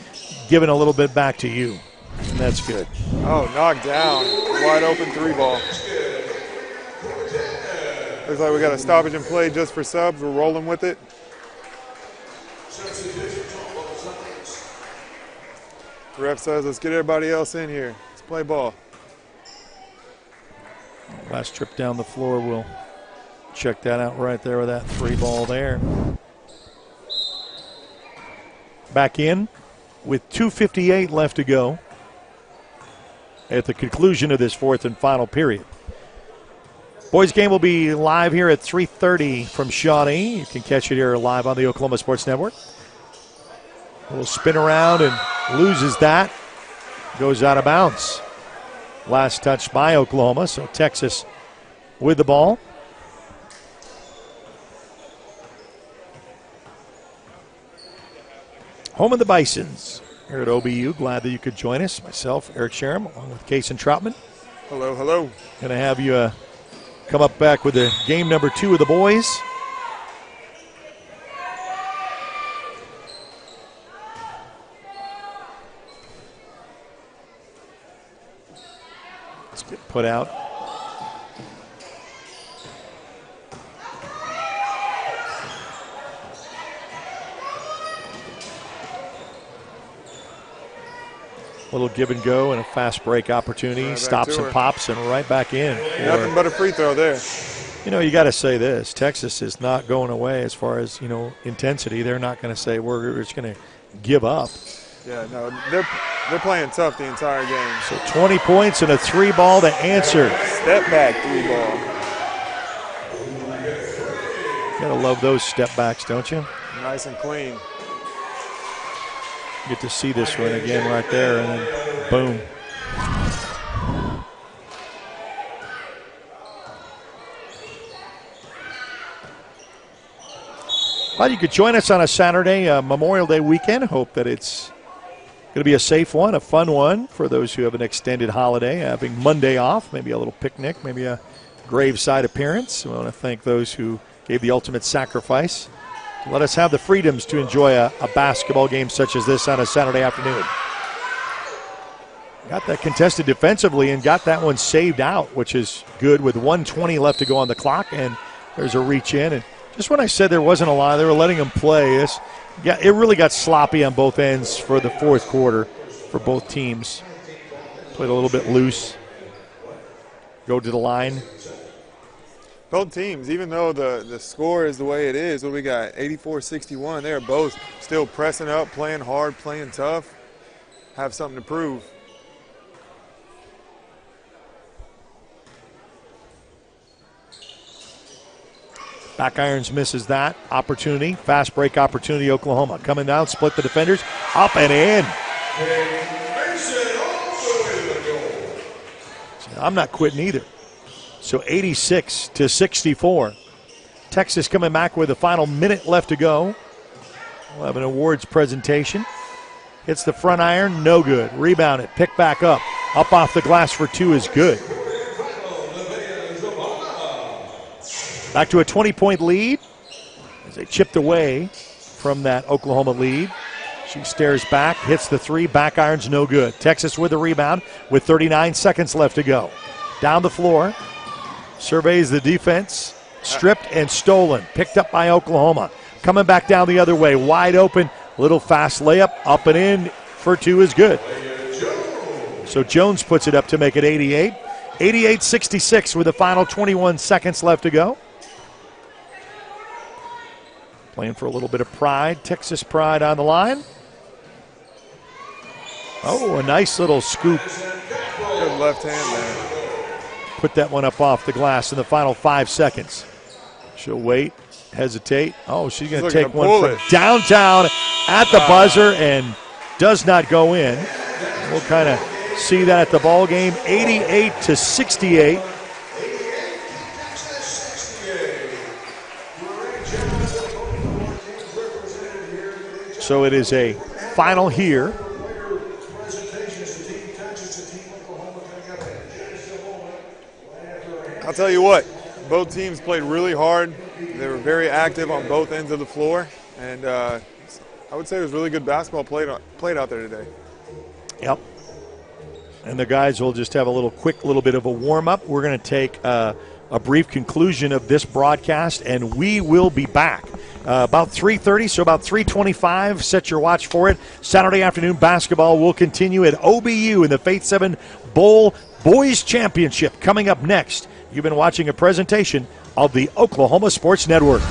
giving a little bit back to you? And that's good. Oh, knocked down. Wide open 3 ball. Looks like we got a stoppage in play just for subs. We're rolling with it. Ref says, let's get everybody else in here. Let's play ball. Last trip down the floor, we'll check that out right there with that 3 ball there. Back in with 2:58 left to go at the conclusion of this 4th and final period. Boys game will be live here at 3:30 from Shawnee. You can catch it here live on the Oklahoma Sports Network. A little spin around and loses that. Goes out of bounds. Last touch by Oklahoma, so Texas with the ball. Home of the Bisons here at OBU. Glad that you could join us. Myself, Eric Sherem, along with Kason Troutman. Hello, hello. Going to have you come up back with the game number 2 of the boys. Let's get put out. Little give and go and a fast break opportunity. Right, stops and pops and right back in. Nothing but a free throw there. You got to say this. Texas is not going away as far as, intensity. They're not going to say we're just going to give up. Yeah, no, They're playing tough the entire game. So 20 points and a 3-ball to answer. Step back 3-ball. Gotta love those step backs, don't you? Nice and clean. Get to see this one again right there, and then boom. Well, you could join us on a Saturday, Memorial Day weekend. Hope that it's going to be a safe one, a fun one for those who have an extended holiday, having Monday off, maybe a little picnic, maybe a graveside appearance. We want to thank those who gave the ultimate sacrifice to let us have the freedoms to enjoy a basketball game such as this on a Saturday afternoon. Got that contested defensively and got that one saved out, which is good with 1:20 left to go on the clock, and there's a reach in. And just when I said there wasn't a lot, they were letting them play. It really got sloppy on both ends for the fourth quarter for both teams. Played a little bit loose. Go to the line. Both teams, even though the score is the way it is, what we got, 84-61, they're both still pressing up, playing hard, playing tough, have something to prove. Back irons misses that opportunity. Fast break opportunity, Oklahoma. Coming down, split the defenders. Up and in. I'm not quitting either. So 86-64. Texas coming back with a final minute left to go. We'll have an awards presentation. Hits the front iron, no good. Rebounded, picked back up. Up off the glass for two is good. Back to a 20-point lead as they chipped away from that Oklahoma lead. She stares back, hits the three, back irons no good. Texas with the rebound with 39 seconds left to go. Down the floor, surveys the defense, stripped and stolen. Picked up by Oklahoma. Coming back down the other way, wide open, little fast layup, up and in for two is good. So Jones puts it up to make it 88. 88-66 with the final 21 seconds left to go. Playing for a little bit of pride, Texas pride on the line. Oh, a nice little scoop. Good left hand there. Put that one up off the glass in the final 5 seconds. She'll wait, hesitate. Oh, she's going to take one from downtown at the buzzer and does not go in. We'll kind of see that at the ball game. 88-68. So it is a final here. I'll tell you what, both teams played really hard. They were very active on both ends of the floor, and I would say it was really good basketball played out there today. Yep. And the guys will just have a quick little bit of a warm-up. We're going to take a brief conclusion of this broadcast, and we will be back about 3:30, so about 3:25. Set your watch for it. Saturday afternoon basketball will continue at OBU in the Faith 7 Bowl Boys Championship coming up next. You've been watching a presentation of the Oklahoma Sports Network.